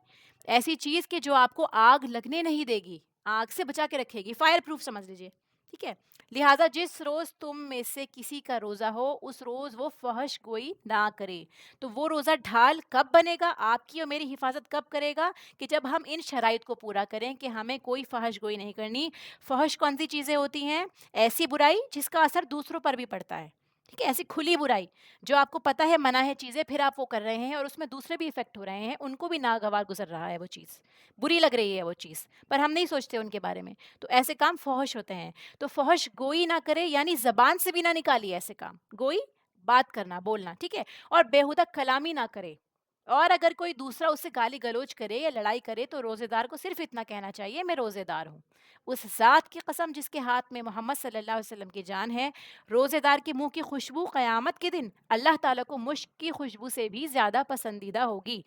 ایسی چیز کہ جو آپ کو آگ لگنے نہیں دے گی، آگ سے بچا کے رکھے گی، فائر پروف سمجھ لیجیے. ٹھیک ہے. لہٰذا جس روز تم میں سے کسی کا روزہ ہو اس روز وہ فحش گوئی نہ کرے. تو وہ روزہ ڈھال کب بنے گا، آپ کی اور میری حفاظت کب کرے گا، کہ جب ہم ان شرائط کو پورا کریں کہ ہمیں کوئی فحش گوئی نہیں کرنی. فحش کون سی چیزیں ہوتی ہیں؟ ایسی برائی جس کا اثر دوسروں پر بھی پڑتا ہے. ٹھیک ہے، ایسی کھلی برائی جو آپ کو پتہ ہے منع ہے چیزیں، پھر آپ وہ کر رہے ہیں اور اس میں دوسرے بھی افیکٹ ہو رہے ہیں، ان کو بھی ناگوار گزر رہا ہے، وہ چیز بری لگ رہی ہے وہ چیز، پر ہم نہیں سوچتے ان کے بارے میں. تو ایسے کام فحش ہوتے ہیں. تو فحش گوئی نہ کرے، یعنی زبان سے بھی نہ نکالیے ایسے کام. گوئی بات کرنا، بولنا، ٹھیک ہے، اور بےہودہ کلامی نہ کرے. اور اگر کوئی دوسرا اس سے گالی گلوچ کرے یا لڑائی کرے تو روزے دار کو صرف اتنا کہنا چاہیے، میں روزے دار ہوں. اس ذات کی قسم جس کے ہاتھ میں محمد صلی اللہ علیہ وسلم کی جان ہے، روزے دار کے منہ کی خوشبو قیامت کے دن اللہ تعالیٰ کو مشک کی خوشبو سے بھی زیادہ پسندیدہ ہوگی.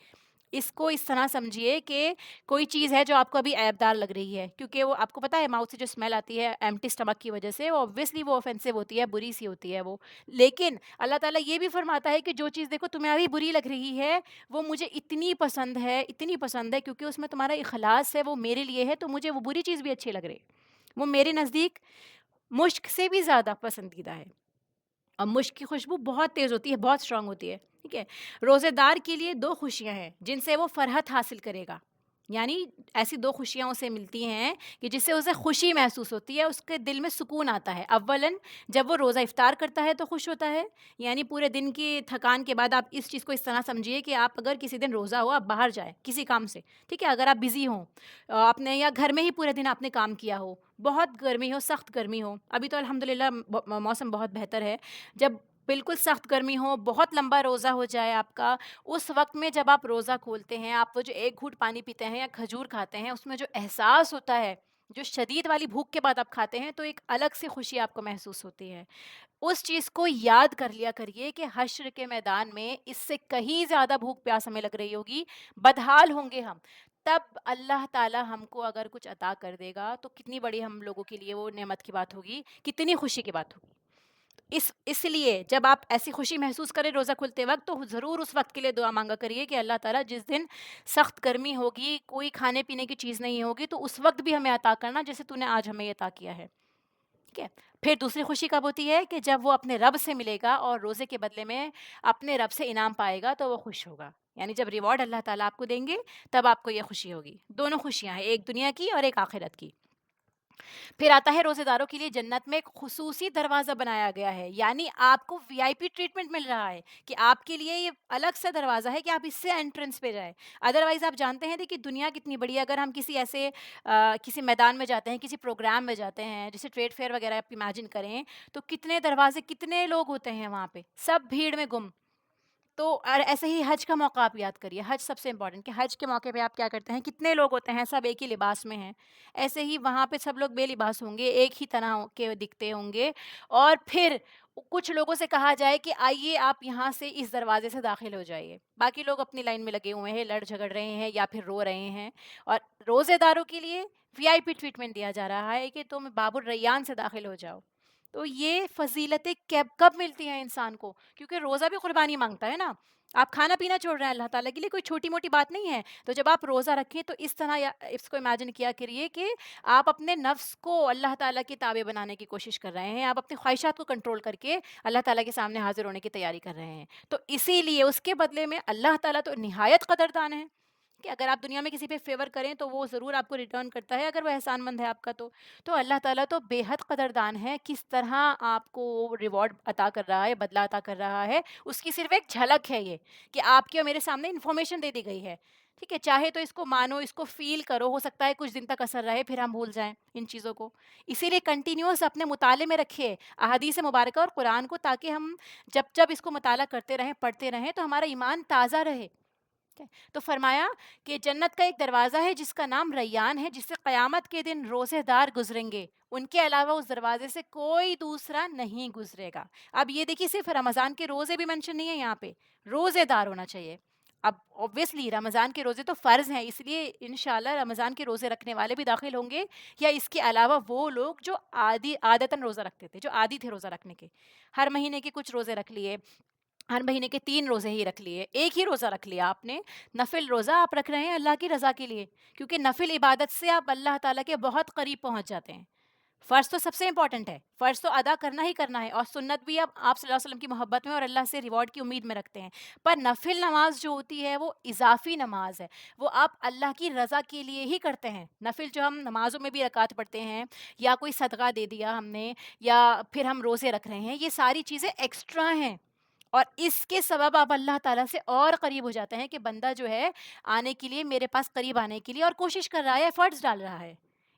اس کو اس طرح سمجھیے کہ کوئی چیز ہے جو آپ کو ابھی عیب دار لگ رہی ہے، کیونکہ وہ آپ کو پتہ ہے ماؤتھ سے جو اسمیل آتی ہے ایمٹی اسٹمک کی وجہ سے، وہ اوبویسلی وہ آفینسو ہوتی ہے، بری سی ہوتی ہے وہ. لیکن اللہ تعالیٰ یہ بھی فرماتا ہے کہ جو چیز دیکھو تمہیں ابھی بری لگ رہی ہے وہ مجھے اتنی پسند ہے، اتنی پسند ہے، کیونکہ اس میں تمہارا اخلاص ہے، وہ میرے لیے ہے، تو مجھے وہ بری چیز بھی اچھی لگ رہی ہے. وہ میرے نزدیک مشک سے بھی زیادہ پسندیدہ ہے. اور مشک کی خوشبو بہت تیز ہوتی ہے، بہت اسٹرانگ ہوتی ہے. ٹھیک ہے. روزے دار کے لیے دو خوشیاں ہیں جن سے وہ فرحت حاصل کرے گا. یعنی ایسی دو خوشیاں اسے ملتی ہیں کہ جس سے اسے خوشی محسوس ہوتی ہے، اس کے دل میں سکون آتا ہے. اولاً جب وہ روزہ افطار کرتا ہے تو خوش ہوتا ہے. یعنی پورے دن کی تھکان کے بعد آپ اس چیز کو اس طرح سمجھیے کہ آپ اگر کسی دن روزہ ہو، آپ باہر جائیں کسی کام سے، ٹھیک ہے، اگر آپ بزی ہوں، آپ نے یا گھر میں ہی پورے دن آپ نے کام کیا ہو، بہت گرمی ہو، سخت گرمی ہو، ابھی تو الحمدللہ موسم بہت بہتر ہے، جب بالکل سخت گرمی ہو، بہت لمبا روزہ ہو جائے آپ کا، اس وقت میں جب آپ روزہ کھولتے ہیں، آپ وہ جو ایک گھونٹ پانی پیتے ہیں یا کھجور کھاتے ہیں، اس میں جو احساس ہوتا ہے، جو شدید والی بھوک کے بعد آپ کھاتے ہیں، تو ایک الگ سی خوشی آپ کو محسوس ہوتی ہے. اس چیز کو یاد کر لیا کریے کہ حشر کے میدان میں اس سے کہیں زیادہ بھوک پیاس ہمیں لگ رہی ہوگی، بدحال ہوں گے ہم. تب اللہ تعالیٰ ہم کو اگر کچھ عطا کر دے گا تو کتنی بڑی ہم لوگوں کے لیے وہ نعمت کی بات ہوگی، کتنی خوشی کی بات ہوگی. اس لیے جب آپ ایسی خوشی محسوس کریں روزہ کھلتے وقت تو ضرور اس وقت کے لیے دعا مانگا کریے کہ اللہ تعالیٰ جس دن سخت گرمی ہوگی، کوئی کھانے پینے کی چیز نہیں ہوگی، تو اس وقت بھی ہمیں عطا کرنا جیسے تو نے آج ہمیں یہ عطا کیا ہے. ٹھیک ہے. پھر دوسری خوشی کب ہوتی ہے کہ جب وہ اپنے رب سے ملے گا اور روزے کے بدلے میں اپنے رب سے انعام پائے گا تو وہ خوش ہوگا. یعنی جب ریوارڈ اللہ تعالیٰ آپ کو دیں گے تب آپ کو یہ خوشی ہوگی. دونوں خوشیاں ہیں، ایک دنیا کی اور ایک آخرت کی. پھر آتا ہے روزے داروں کے لیے جنت میں ایک خصوصی دروازہ بنایا گیا ہے، یعنی آپ کو وی آئی پی ٹریٹمنٹ مل رہا ہے کہ آپ کے لیے یہ الگ سے دروازہ ہے کہ آپ اس سے انٹرنس پہ جائیں. ادروائز آپ جانتے ہیں کہ دنیا کتنی بڑی ہے. اگر ہم کسی ایسے کسی میدان میں جاتے ہیں، کسی پروگرام میں جاتے ہیں جیسے ٹریڈ فیئر وغیرہ آپ امیجن کریں، تو کتنے دروازے، کتنے لوگ ہوتے ہیں وہاں پہ، سب بھیڑ میں گم. تو اور ایسے ہی حج کا موقع آپ یاد کریے، حج سب سے امپورٹنٹ کہ حج کے موقع پہ آپ کیا کرتے ہیں، کتنے لوگ ہوتے ہیں، سب ایک ہی لباس میں ہیں. ایسے ہی وہاں پہ سب لوگ بے لباس ہوں گے، ایک ہی طرح کے دکھتے ہوں گے. اور پھر کچھ لوگوں سے کہا جائے کہ آئیے آپ یہاں سے اس دروازے سے داخل ہو جائیے. باقی لوگ اپنی لائن میں لگے ہوئے ہیں، لڑ جھگڑ رہے ہیں یا پھر رو رہے ہیں. اور روزے داروں کے لیے وی آئی پی ٹریٹمنٹ دیا جا رہا ہے کہ تم باب الریان سے داخل ہو جاؤ. تو یہ فضیلتیں کب ملتی ہیں انسان کو؟ کیونکہ روزہ بھی قربانی مانگتا ہے نا. آپ کھانا پینا چھوڑ رہے ہیں اللہ تعالیٰ کے لیے، کوئی چھوٹی موٹی بات نہیں ہے. تو جب آپ روزہ رکھیں تو اس طرح اس کو امیجن کیا کریے کہ آپ اپنے نفس کو اللہ تعالیٰ کی تابع بنانے کی کوشش کر رہے ہیں، آپ اپنی خواہشات کو کنٹرول کر کے اللہ تعالیٰ کے سامنے حاضر ہونے کی تیاری کر رہے ہیں. تو اسی لیے اس کے بدلے میں اللہ تعالیٰ تو نہایت قدردان ہے کہ اگر آپ دنیا میں کسی پہ فیور کریں تو وہ ضرور آپ کو ریٹرن کرتا ہے، اگر وہ احسان مند ہے آپ کا. تو اللہ تعالیٰ تو بے حد قدردان ہے. کس طرح آپ کو ریوارڈ عطا کر رہا ہے، بدلہ عطا کر رہا ہے، اس کی صرف ایک جھلک ہے یہ کہ آپ کے اور میرے سامنے انفارمیشن دے دی گئی ہے. ٹھیک ہے، چاہے تو اس کو مانو، اس کو فیل کرو، ہو سکتا ہے کچھ دن تک اثر رہے پھر ہم بھول جائیں ان چیزوں کو. اسی لیے کنٹینیوس اپنے مطالعے میں رکھیے احادیث مبارکہ اور قرآن کو، تاکہ ہم جب اس کو مطالعہ کرتے رہیں، پڑھتے رہیں تو ہمارا ایمان تازہ رہے. تو فرمایا کہ جنت کا ایک دروازہ ہے جس کا نام ریان ہے، جس سے قیامت کے دن روزے دار گزریں گے، ان کے علاوہ اس دروازے سے کوئی دوسرا نہیں گزرے گا. اب یہ دیکھیے صرف رمضان کے روزے بھی منشن نہیں ہے یہاں پہ، روزے دار ہونا چاہیے. اب اوبویسلی رمضان کے روزے تو فرض ہیں، اس لیے انشاءاللہ رمضان کے روزے رکھنے والے بھی داخل ہوں گے، یا اس کے علاوہ وہ لوگ جو عادتاً روزہ رکھتے تھے، جو عادی تھے روزہ رکھنے کے. ہر مہینے کے کچھ روزے رکھ لیے، ہر مہینے کے 3 روزے ہی رکھ لیے، ایک ہی روزہ رکھ لیا آپ نے. نفل روزہ آپ رکھ رہے ہیں اللہ کی رضا کے لیے، کیونکہ نفل عبادت سے آپ اللہ تعالیٰ کے بہت قریب پہنچ جاتے ہیں. فرض تو سب سے امپورٹنٹ ہے، فرض تو ادا کرنا ہی کرنا ہے، اور سنت بھی آپ صلی اللہ علیہ وسلم کی محبت میں اور اللہ سے ریوارڈ کی امید میں رکھتے ہیں. پر نفل نماز جو ہوتی ہے وہ اضافی نماز ہے، وہ آپ اللہ کی رضا کے لیے ہی کرتے ہیں. نفل جو ہم نمازوں میں بھی رکعت پڑھتے ہیں، یا کوئی صدقہ دے دیا ہم نے، یا پھر ہم روزے رکھ رہے ہیں، یہ ساری چیزیں ایکسٹرا ہیں. اور اس کے سبب آپ اللہ تعالیٰ سے اور قریب ہو جاتے ہیں کہ بندہ جو ہے آنے کے لیے، میرے پاس قریب آنے کے لیے اور کوشش کر رہا ہے، ایفرٹس ڈال رہا ہے.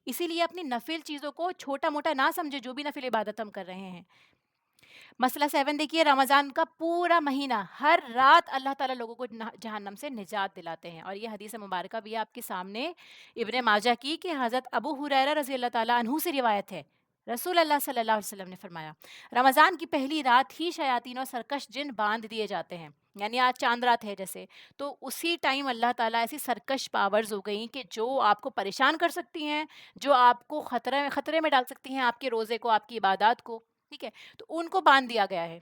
اسی لیے اپنی نفل چیزوں کو چھوٹا موٹا نہ سمجھے، جو بھی نفل عبادت ہم کر رہے ہیں. مسئلہ 7 دیکھیے، رمضان کا پورا مہینہ ہر رات اللہ تعالیٰ لوگوں کو جہنم سے نجات دلاتے ہیں. اور یہ حدیث مبارکہ بھی آپ کے سامنے ابن ماجہ کی کہ حضرت ابو ہریرہ رضی اللہ تعالیٰ عنہ سے روایت ہے، رسول اللہ صلی اللہ علیہ وسلم نے فرمایا رمضان کی پہلی رات ہی شیاطین اور سرکش جن باندھ دیے جاتے ہیں. یعنی آج چاند رات ہے جیسے، تو اسی ٹائم اللہ تعالیٰ ایسی سرکش پاورز ہو گئیں کہ جو آپ کو پریشان کر سکتی ہیں، جو آپ کو خطرے میں ڈال سکتی ہیں، آپ کے روزے کو، آپ کی عبادات کو. ٹھیک ہے، تو ان کو باندھ دیا گیا ہے.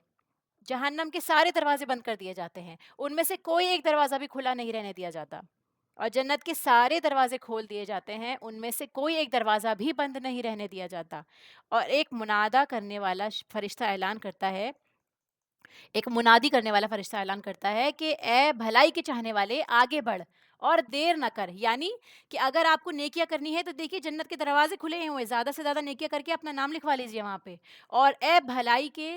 جہنم کے سارے دروازے بند کر دیے جاتے ہیں، ان میں سے کوئی ایک دروازہ بھی کھلا نہیں رہنے دیا جاتا. اور جنت کے سارے دروازے کھول دیے جاتے ہیں، ان میں سے کوئی ایک دروازہ بھی بند نہیں رہنے دیا جاتا. اور ایک منادہ کرنے والا فرشتہ اعلان کرتا ہے، ایک منادی کرنے والا فرشتہ اعلان کرتا ہے کہ اے بھلائی کے چاہنے والے، آگے بڑھ اور دیر نہ کر. یعنی کہ اگر آپ کو نیکیاں کرنی ہے تو دیکھیے جنت کے دروازے کھلے ہوئے، زیادہ سے زیادہ نیکیاں کر کے اپنا نام لکھوا لیجیے وہاں پہ. اور اے بھلائی کے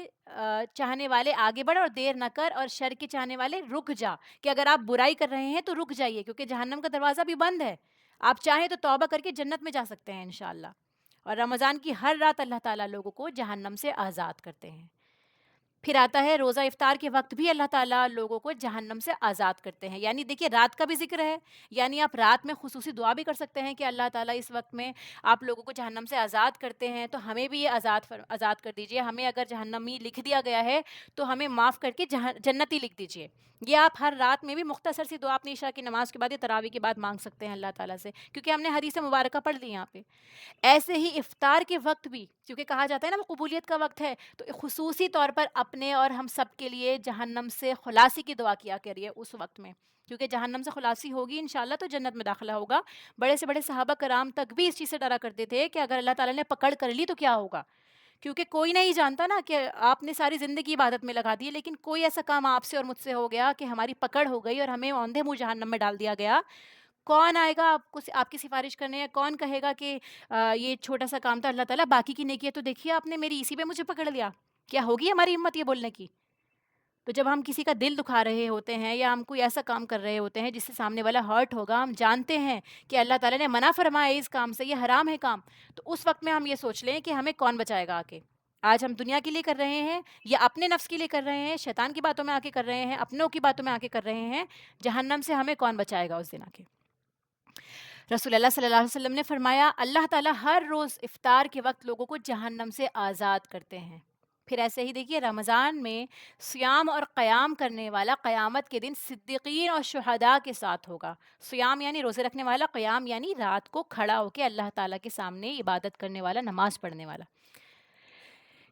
چاہنے والے، آگے بڑھ اور دیر نہ کر، اور شر کے چاہنے والے رک جا، کہ اگر آپ برائی کر رہے ہیں تو رک جائیے، کیونکہ جہنم کا دروازہ بھی بند ہے. آپ چاہیں تو توبہ کر کے جنت میں جا سکتے ہیں انشاءاللہ. اور رمضان کی ہر رات اللہ تعالیٰ لوگوں کو جہنم سے آزاد کرتے ہیں. پھر آتا ہے روزہ افطار کے وقت بھی اللہ تعالیٰ لوگوں کو جہنم سے آزاد کرتے ہیں. یعنی دیکھیے رات کا بھی ذکر ہے، یعنی آپ رات میں خصوصی دعا بھی کر سکتے ہیں کہ اللہ تعالیٰ اس وقت میں آپ لوگوں کو جہنم سے آزاد کرتے ہیں تو ہمیں بھی یہ آزاد کر دیجئے. ہمیں اگر جہنمی لکھ دیا گیا ہے تو ہمیں معاف کر کے جنتی لکھ دیجئے. یہ آپ ہر رات میں بھی مختصر سی دعا اپنی عشاء کی نماز کے بعد یا تراویح کے بعد مانگ سکتے ہیں اللہ تعالیٰ سے، کیونکہ ہم نے حدیث مبارکہ پڑھ لی یہاں پہ. ایسے ہی افطار کے وقت بھی، کیونکہ کہا جاتا ہے نا وہ قبولیت کا وقت ہے، تو خصوصی طور پر اپنے اور ہم سب کے لیے جہنم سے خلاصی کی دعا کیا کریے اس وقت میں، کیونکہ جہنم سے خلاصی ہوگی انشاءاللہ تو جنت میں داخلہ ہوگا. بڑے سے بڑے صحابہ کرام تک بھی اس چیز سے ڈرا کرتے تھے کہ اگر اللہ تعالیٰ نے پکڑ کر لی تو کیا ہوگا، کیونکہ کوئی نہیں جانتا نا کہ آپ نے ساری زندگی عبادت میں لگا دی لیکن کوئی ایسا کام آپ سے اور مجھ سے ہو گیا کہ ہماری پکڑ ہو گئی اور ہمیں اوندھے منہ جہنم میں ڈال دیا گیا. کون آئے گا آپ کو آپ کی سفارش کرنے، یا کون کہے گا کہ یہ چھوٹا سا کام تھا اللہ تعالیٰ باقی کی نیکی ہے تو دیکھیے آپ نے میری اسی پہ مجھے پکڑ لیا. کیا ہوگی ہماری ہمت یہ بولنے کی؟ تو جب ہم کسی کا دل دکھا رہے ہوتے ہیں یا ہم کوئی ایسا کام کر رہے ہوتے ہیں جس سے سامنے والا ہرٹ ہوگا، ہم جانتے ہیں کہ اللہ تعالیٰ نے منع فرمایا ہے اس کام سے، یہ حرام ہے کام، تو اس وقت میں ہم یہ سوچ لیں کہ ہمیں کون بچائے گا آ کے. آج ہم دنیا کے لیے کر رہے ہیں یا اپنے نفس کے لیے کر رہے ہیں، شیطان کی باتوں میں آ کے کر رہے ہیں، اپنوں کی باتوں میں آ کے کر رہے ہیں، جہنم سے ہمیں کون بچائے گا اس دن آ کے. رسول اللہ صلی اللہ علیہ وسلم نے فرمایا اللہ تعالیٰ ہر روز افطار کے وقت لوگوں کو جہنم سے آزاد کرتے ہیں. پھر ایسے ہی دیکھیے رمضان میں سیام اور قیام کرنے والا قیامت کے دن صدیقین اور شہداء کے ساتھ ہوگا. سیام یعنی روزے رکھنے والا، قیام یعنی رات کو کھڑا ہو کے اللہ تعالیٰ کے سامنے عبادت کرنے والا، نماز پڑھنے والا.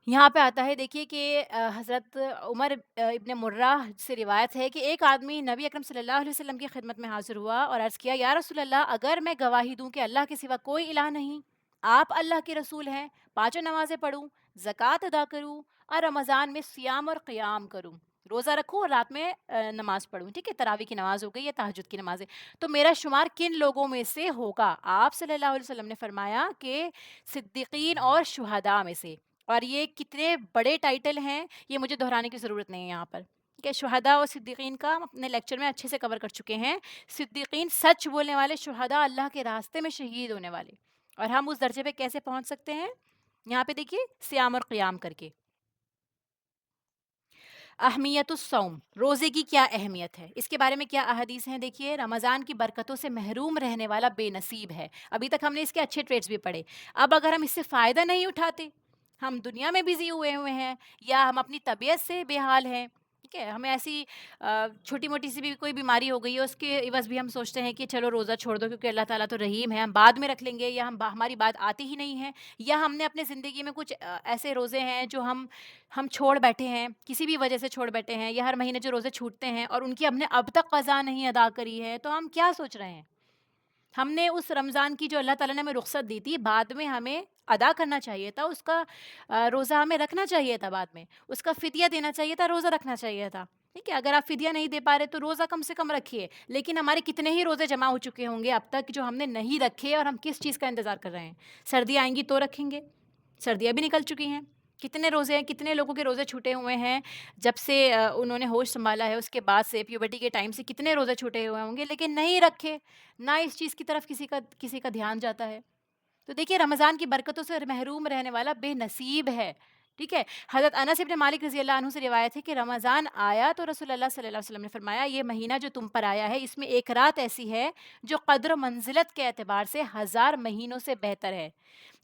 یہاں پہ آتا ہے دیکھیے کہ حضرت عمر ابن مرہ سے روایت ہے کہ ایک آدمی نبی اکرم صلی اللہ علیہ وسلم کی خدمت میں حاضر ہوا اور عرض کیا یا رسول اللہ اگر میں گواہی دوں کہ اللہ کے سوا کوئی الہ نہیں، آپ اللہ کے رسول ہیں، پانچوں نمازیں پڑھوں، زکوٰۃ ادا کروں اور رمضان میں سیام اور قیام کروں، روزہ رکھوں اور رات میں نماز پڑھوں، ٹھیک ہے، تراویح کی نماز ہو گئی یا تہجد کی نمازیں، تو میرا شمار کن لوگوں میں سے ہوگا؟ آپ صلی اللہ علیہ وسلم نے فرمایا کہ صدیقین اور شہداء میں سے. اور یہ کتنے بڑے ٹائٹل ہیں یہ مجھے دہرانے کی ضرورت نہیں ہے یہاں پر، کہ شہداء اور صدیقین کا ہم اپنے لیکچر میں اچھے سے کور کر چکے ہیں. صدیقین سچ بولنے والے، شہداء اللہ کے راستے میں شہید ہونے والے. اور ہم اس درجے پہ کیسے پہنچ سکتے ہیں؟ یہاں پہ دیکھیے سیام اور قیام کر کے. اہمیت الصوم، روزے کی کیا اہمیت ہے، اس کے بارے میں کیا احادیث ہیں؟ دیکھیے رمضان کی برکتوں سے محروم رہنے والا بے نصیب ہے. ابھی تک ہم نے اس کے اچھے ٹریٹس بھی پڑھے، اب اگر ہم اس سے فائدہ نہیں اٹھاتے، ہم دنیا میں بزی ہوئے ہیں یا ہم اپنی طبیعت سے بے حال ہیں، ٹھیک ہے، ہمیں ایسی چھوٹی موٹی سی بھی کوئی بیماری ہو گئی ہے اس کے عوض بھی ہم سوچتے ہیں کہ چلو روزہ چھوڑ دو کیونکہ اللہ تعالیٰ تو رحیم ہے، ہم بعد میں رکھ لیں گے، یا ہماری بات آتی ہی نہیں ہے، یا ہم نے اپنے زندگی میں کچھ ایسے روزے ہیں جو ہم چھوڑ بیٹھے ہیں، کسی بھی وجہ سے چھوڑ بیٹھے ہیں، یا ہر مہینے جو روزے چھوٹتے ہیں اور ان کی ہم نے اب تک قضا نہیں ادا کری ہے، تو ہم کیا سوچ رہے ہیں؟ ہم نے اس رمضان کی جو اللہ تعالیٰ نے ہمیں رخصت دی تھی بعد میں ہمیں ادا کرنا چاہیے تھا، اس کا روزہ ہمیں رکھنا چاہیے تھا، بعد میں اس کا فدیہ دینا چاہیے تھا، روزہ رکھنا چاہیے تھا. ٹھیک ہے، اگر آپ فدیہ نہیں دے پا رہے تو روزہ کم سے کم رکھیے. لیکن ہمارے کتنے ہی روزے جمع ہو چکے ہوں گے اب تک جو ہم نے نہیں رکھے، اور ہم کس چیز کا انتظار کر رہے ہیں؟ سردیاں آئیں گی تو رکھیں گے، سردیاں بھی نکل چکی ہیں. کتنے روزے ہیں، کتنے لوگوں کے روزے چھوٹے ہوئے ہیں جب سے انہوں نے ہوش سنبھالا ہے، اس کے بعد سے پیوبرٹی کے ٹائم سے کتنے روزے چھوٹے ہوئے ہوں گے لیکن نہیں رکھے، نہ اس چیز کی طرف کسی کا دھیان جاتا ہے. تو دیکھیے رمضان کی برکتوں سے محروم رہنے والا بے نصیب ہے. ٹھیک ہے، حضرت انس ابن مالک رضی اللہ عنہ سے روایت ہے کہ رمضان آیا تو رسول اللہ صلی اللہ علیہ وسلم نے فرمایا یہ مہینہ جو تم پر آیا ہے اس میں ایک رات ایسی ہے جو قدر و منزلت کے اعتبار سے 1000 مہینوں سے بہتر ہے.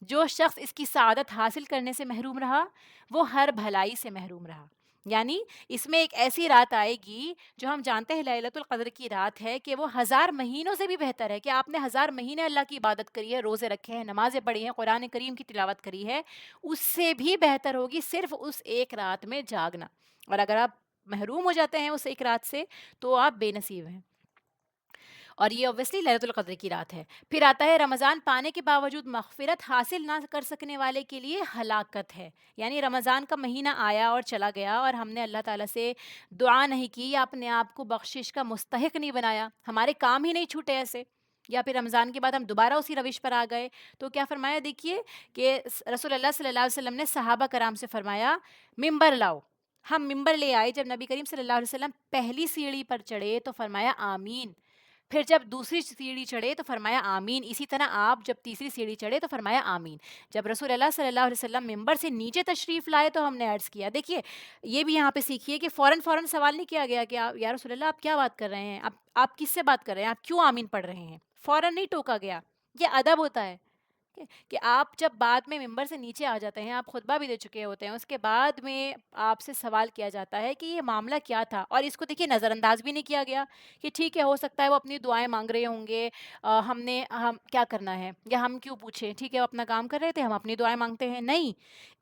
جو شخص اس کی سعادت حاصل کرنے سے محروم رہا وہ ہر بھلائی سے محروم رہا. یعنی اس میں ایک ایسی رات آئے گی جو ہم جانتے ہیں لیلۃ القدر کی رات ہے کہ وہ 1000 مہینوں سے بھی بہتر ہے، کہ آپ نے 1000 مہینے اللہ کی عبادت کری ہے، روزے رکھے ہیں، نمازیں پڑھی ہیں، قرآن کریم کی تلاوت کری ہے، اس سے بھی بہتر ہوگی صرف اس ایک رات میں جاگنا. اور اگر آپ محروم ہو جاتے ہیں اس ایک رات سے تو آپ بے نصیب ہیں. اور یہ اوبویسلی لیلۃ القدر کی رات ہے. پھر آتا ہے رمضان پانے کے باوجود مغفرت حاصل نہ کر سکنے والے کے لیے ہلاکت ہے. یعنی رمضان کا مہینہ آیا اور چلا گیا اور ہم نے اللہ تعالیٰ سے دعا نہیں کی یا اپنے آپ کو بخشش کا مستحق نہیں بنایا، ہمارے کام ہی نہیں چھوٹے ایسے، یا پھر رمضان کے بعد ہم دوبارہ اسی روش پر آ گئے، تو کیا فرمایا دیکھیے کہ رسول اللہ صلی اللہ علیہ وسلم نے صحابہ کرام سے فرمایا ممبر لاؤ. ہم ممبر لے آئے، جب نبی کریم صلی اللہ علیہ وسلم پہلی سیڑھی پر چڑھے تو فرمایا آمین. پھر جب دوسری سیڑھی چڑھے تو فرمایا آمین. اسی طرح آپ جب تیسری سیڑھی چڑھے تو فرمایا آمین. جب رسول اللہ صلی اللہ علیہ وسلم ممبر سے نیچے تشریف لائے تو ہم نے عرض کیا. دیکھیے یہ بھی یہاں پہ سیکھیے کہ فوراً سوال نہیں کیا گیا کہ یا رسول اللہ آپ کیا بات کر رہے ہیں, آپ کس سے بات کر رہے ہیں, آپ کیوں آمین پڑھ رہے ہیں, فوراً نہیں ٹوکا گیا. یہ ادب ہوتا ہے کہ آپ جب بعد میں ممبر سے نیچے آ جاتے ہیں, آپ خطبہ بھی دے چکے ہوتے ہیں, اس کے بعد میں آپ سے سوال کیا جاتا ہے کہ یہ معاملہ کیا تھا, اور اس کو دیکھیے نظر انداز بھی نہیں کیا گیا کہ ٹھیک ہے ہو سکتا ہے وہ اپنی دعائیں مانگ رہے ہوں گے, ہم کیا کرنا ہے یا ہم کیوں پوچھیں, ٹھیک ہے وہ اپنا کام کر رہے تھے, ہم اپنی دعائیں مانگتے ہیں. نہیں,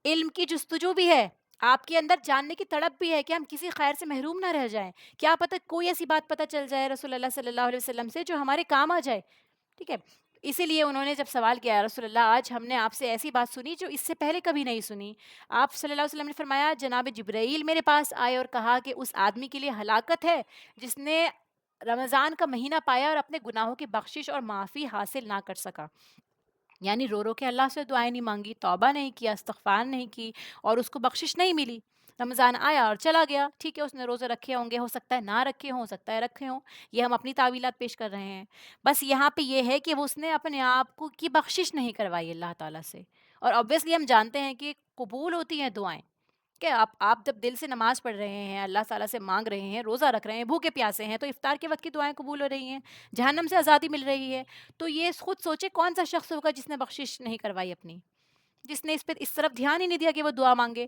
علم کی جستجو بھی ہے, آپ کے اندر جاننے کی تڑپ بھی ہے کہ ہم کسی خیر سے محروم نہ رہ جائیں. کیا پتہ کوئی ایسی بات پتہ چل جائے رسول اللہ صلی اللہ علیہ وسلم سے جو ہمارے کام آ جائے. ٹھیک ہے, اسی لیے انہوں نے جب سوال کیا یا رسول اللہ آج ہم نے آپ سے ایسی بات سنی جو اس سے پہلے کبھی نہیں سنی. آپ صلی اللہ علیہ وسلم نے فرمایا جناب جبرائیل میرے پاس آئے اور کہا کہ اس آدمی کے لیے ہلاکت ہے جس نے رمضان کا مہینہ پایا اور اپنے گناہوں کی بخشش اور معافی حاصل نہ کر سکا. یعنی رو رو کے اللہ سے دعائیں نہیں مانگی, توبہ نہیں کیا, استغفار نہیں کی, اور اس کو بخشش نہیں ملی. رمضان آیا اور چلا گیا, ٹھیک ہے اس نے روزے رکھے ہوں گے, ہو سکتا ہے نہ رکھے ہوں, ہو سکتا ہے رکھے ہوں, یہ ہم اپنی تعویلات پیش کر رہے ہیں. بس یہاں پہ یہ ہے کہ وہ اس نے اپنے آپ کو کی بخشش نہیں کروائی اللہ تعالیٰ سے. اور obviously ہم جانتے ہیں کہ قبول ہوتی ہیں دعائیں, کہ آپ جب دل سے نماز پڑھ رہے ہیں, اللہ تعالیٰ سے مانگ رہے ہیں, روزہ رکھ رہے ہیں, بھوکے پیاسے ہیں, تو افطار کے وقت کی دعائیں قبول ہو رہی ہیں, جہنم سے آزادی مل رہی ہے. تو یہ خود سوچے کون سا شخص ہوگا جس نے بخشش نہیں کروائی اپنی, جس نے اس پہ اس طرف دھیان ہی نہیں دیا کہ وہ دعا مانگے.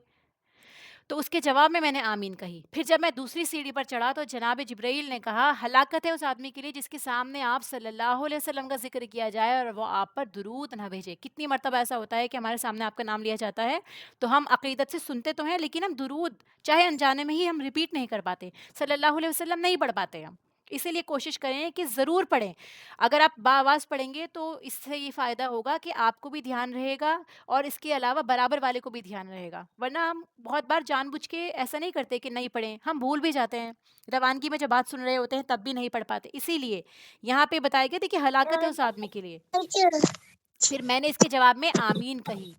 تو اس کے جواب میں نے آمین کہی. پھر جب میں دوسری سیڑھی پر چڑھا تو جناب جبرائیل نے کہا ہلاکت ہے اس آدمی کے لیے جس کے سامنے آپ صلی اللہ علیہ وسلم کا ذکر کیا جائے اور وہ آپ پر درود نہ بھیجے. کتنی مرتبہ ایسا ہوتا ہے کہ ہمارے سامنے آپ کا نام لیا جاتا ہے تو ہم عقیدت سے سنتے تو ہیں, لیکن ہم درود چاہے انجانے میں ہی ہم ریپیٹ نہیں کر پاتے, صلی اللہ علیہ وسلم نہیں پڑھ پاتے ہم. اسی لیے کوشش کریں کہ ضرور پڑھیں. اگر آپ باآواز پڑھیں گے تو اس سے یہ فائدہ ہوگا کہ آپ کو بھی دھیان رہے گا اور اس کے علاوہ برابر والے کو بھی دھیان رہے گا. ورنہ ہم بہت بار جان بوجھ کے ایسا نہیں کرتے کہ نہیں پڑھیں, ہم بھول بھی جاتے ہیں, روانگی میں جب بات سن رہے ہوتے ہیں تب بھی نہیں پڑھ پاتے. اسی لیے یہاں پہ بتایا گیا تھا کہ ہلاکت ہے اس آدمی کے لیے. پھر میں نے اس کے جواب میں آمین کہی.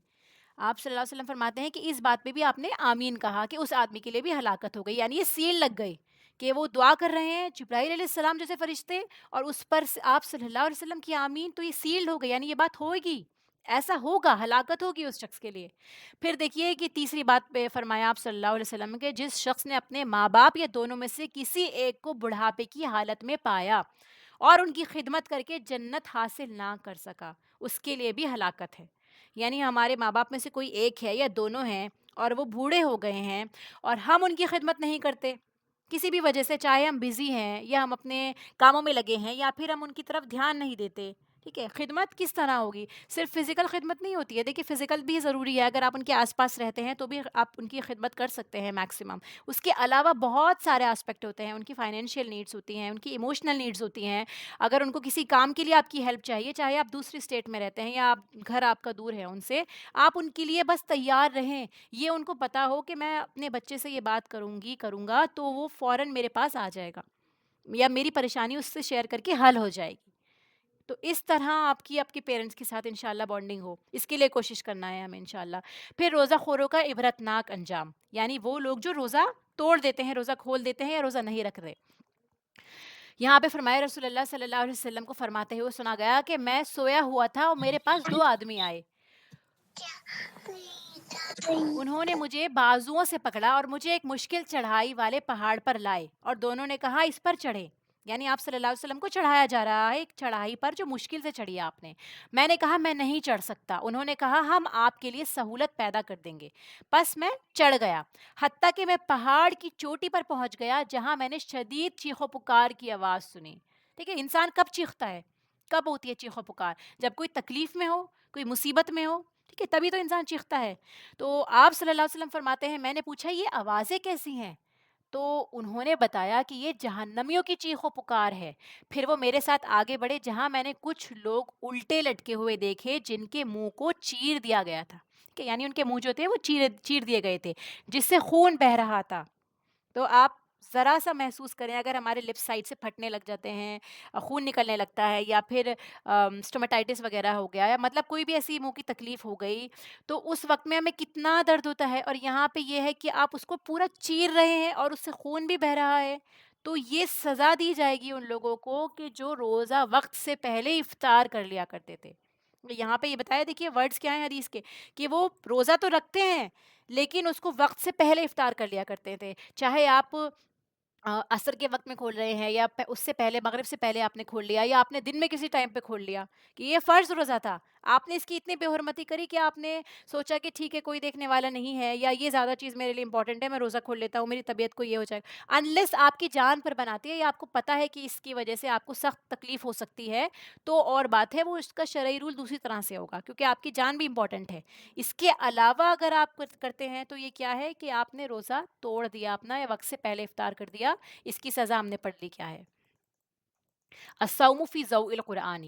آپ صلی اللہ علیہ وسلم فرماتے ہیں کہ اس بات پہ بھی آپ نے آمین کہا کہ اس آدمی کے لیے بھی ہلاکت ہو گئی. یعنی یہ سیل لگ گئی کہ وہ دعا کر رہے ہیں جبرائیل علیہ السلام جیسے فرشتے, اور اس پر آپ صلی اللہ علیہ وسلم کی آمین, تو یہ سیلڈ ہو گئی, یعنی یہ بات ہوگی, ایسا ہوگا, ہلاکت ہوگی اس شخص کے لیے. پھر دیکھیے کہ تیسری بات پہ فرمایا آپ صلی اللہ علیہ وسلم کہ جس شخص نے اپنے ماں باپ یا دونوں میں سے کسی ایک کو بڑھاپے کی حالت میں پایا اور ان کی خدمت کر کے جنت حاصل نہ کر سکا, اس کے لیے بھی ہلاکت ہے. یعنی ہمارے ماں باپ میں سے کوئی ایک ہے یا دونوں ہیں اور وہ بوڑھے ہو گئے ہیں اور ہم ان کی خدمت نہیں کرتے کسی بھی وجہ سے, چاہے ہم بزی ہیں یا ہم اپنے کاموں میں لگے ہیں یا پھر ہم ان کی طرف دھیان نہیں دیتے. ٹھیک ہے, خدمت کس طرح ہوگی, صرف فزیکل خدمت نہیں ہوتی ہے. دیکھیے فزیکل بھی ضروری ہے, اگر آپ ان کے آس پاس رہتے ہیں تو بھی آپ ان کی خدمت کر سکتے ہیں میکسیمم. اس کے علاوہ بہت سارے آسپیکٹ ہوتے ہیں, ان کی فائنینشیل نیڈس ہوتی ہیں, ان کی ایموشنل نیڈس ہوتی ہیں. اگر ان کو کسی کام کے لیے آپ کی ہیلپ چاہیے, چاہے آپ دوسری اسٹیٹ میں رہتے ہیں یا گھر آپ کا دور ہے ان سے, آپ ان کے لیے بس تیار رہیں. یہ ان کو پتہ ہو کہ میں اپنے بچے سے یہ بات کروں گا تو وہ فوراً میرے پاس آ جائے گا یا میری پریشانی اس سے شیئر کر کے حل ہو جائے گی. تو اس طرح آپ کے پیرنٹس کے ساتھ انشاءاللہ بانڈنگ ہو, اس کے لیے کوشش کرنا ہے ہمیں انشاءاللہ. پھر روزہ خوروں کا عبرتناک انجام, یعنی وہ لوگ جو روزہ توڑ دیتے ہیں, روزہ کھول دیتے ہیں یا روزہ نہیں رکھ رہے. یہاں پہ فرمایا رسول اللہ صلی اللہ علیہ وسلم کو فرماتے ہوئے سنا گیا کہ میں سویا ہوا تھا اور میرے پاس دو آدمی آئے, انہوں نے مجھے بازوؤں سے پکڑا اور مجھے ایک مشکل چڑھائی والے پہاڑ پر لائے اور دونوں نے کہا اس پر چڑھے. یعنی آپ صلی اللہ علیہ وسلم کو چڑھایا جا رہا ہے ایک چڑھائی پر جو مشکل سے چڑھی آپ نے. میں نے کہا میں نہیں چڑھ سکتا. انہوں نے کہا ہم آپ کے لیے سہولت پیدا کر دیں گے. بس میں چڑھ گیا حتیٰ کہ میں پہاڑ کی چوٹی پر پہنچ گیا جہاں میں نے شدید چیخ و پکار کی آواز سنی. ٹھیک ہے, انسان کب چیختا ہے, کب ہوتی ہے چیخ و پکار, جب کوئی تکلیف میں ہو, کوئی مصیبت میں ہو, ٹھیک ہے, تبھی تو انسان چیختا ہے. تو آپ صلی اللہ علیہ وسلم فرماتے ہیں میں نے پوچھا یہ آوازیں کیسی ہیں, تو انہوں نے بتایا کہ یہ جہنمیوں کی چیخ و پکار ہے. پھر وہ میرے ساتھ آگے بڑھے جہاں میں نے کچھ لوگ الٹے لٹکے ہوئے دیکھے جن کے منہ کو چیر دیا گیا تھا, کہ یعنی ان کے منہ جو تھے وہ چیر دیے گئے تھے جس سے خون بہہ رہا تھا. تو آپ ذرا سا محسوس کریں, اگر ہمارے لپ سائڈ سے پھٹنے لگ جاتے ہیں, خون نکلنے لگتا ہے, یا پھر اسٹومیٹائٹس وغیرہ ہو گیا, یا مطلب کوئی بھی ایسی منہ کی تکلیف ہو گئی, تو اس وقت میں ہمیں کتنا درد ہوتا ہے. اور یہاں پہ یہ ہے کہ آپ اس کو پورا چیر رہے ہیں اور اس سے خون بھی بہہ رہا ہے, تو یہ سزا دی جائے گی ان لوگوں کو کہ جو روزہ وقت سے پہلے افطار کر لیا کرتے تھے. یہاں پہ یہ بتایا دیکھیے ورڈز کیا ہیں حدیث کے کہ وہ روزہ تو رکھتے ہیں لیکن اس کو وقت سے پہلے افطار کر لیا کرتے تھے. چاہے آپ عصر کے وقت میں کھول رہے ہیں یا اس سے پہلے مغرب سے پہلے آپ نے کھول لیا یا آپ نے دن میں کسی ٹائم پہ کھول لیا کہ یہ فرض روزہ تھا, آپ نے اس کی اتنی بے حرمتی کری کہ آپ نے سوچا کہ ٹھیک ہے کوئی دیکھنے والا نہیں ہے یا یہ زیادہ چیز میرے لیے امپورٹنٹ ہے, میں روزہ کھول لیتا ہوں, میری طبیعت کو یہ ہو جائے گا. انلیس آپ کی جان پر بناتی ہے یا آپ کو پتہ ہے کہ اس کی وجہ سے آپ کو سخت تکلیف ہو سکتی ہے, تو اور بات ہے, وہ اس کا شرعی رول دوسری طرح سے ہوگا کیونکہ آپ کی جان بھی امپورٹنٹ ہے. اس کے علاوہ اگر آپ کرتے ہیں تو یہ کیا ہے کہ آپ نے روزہ توڑ دیا اپنا یا وقت سے پہلے افطار کر دیا. اس کی سزا ہم نے پڑھ لی کیا ہے. الصوم فی ضوء القرآن,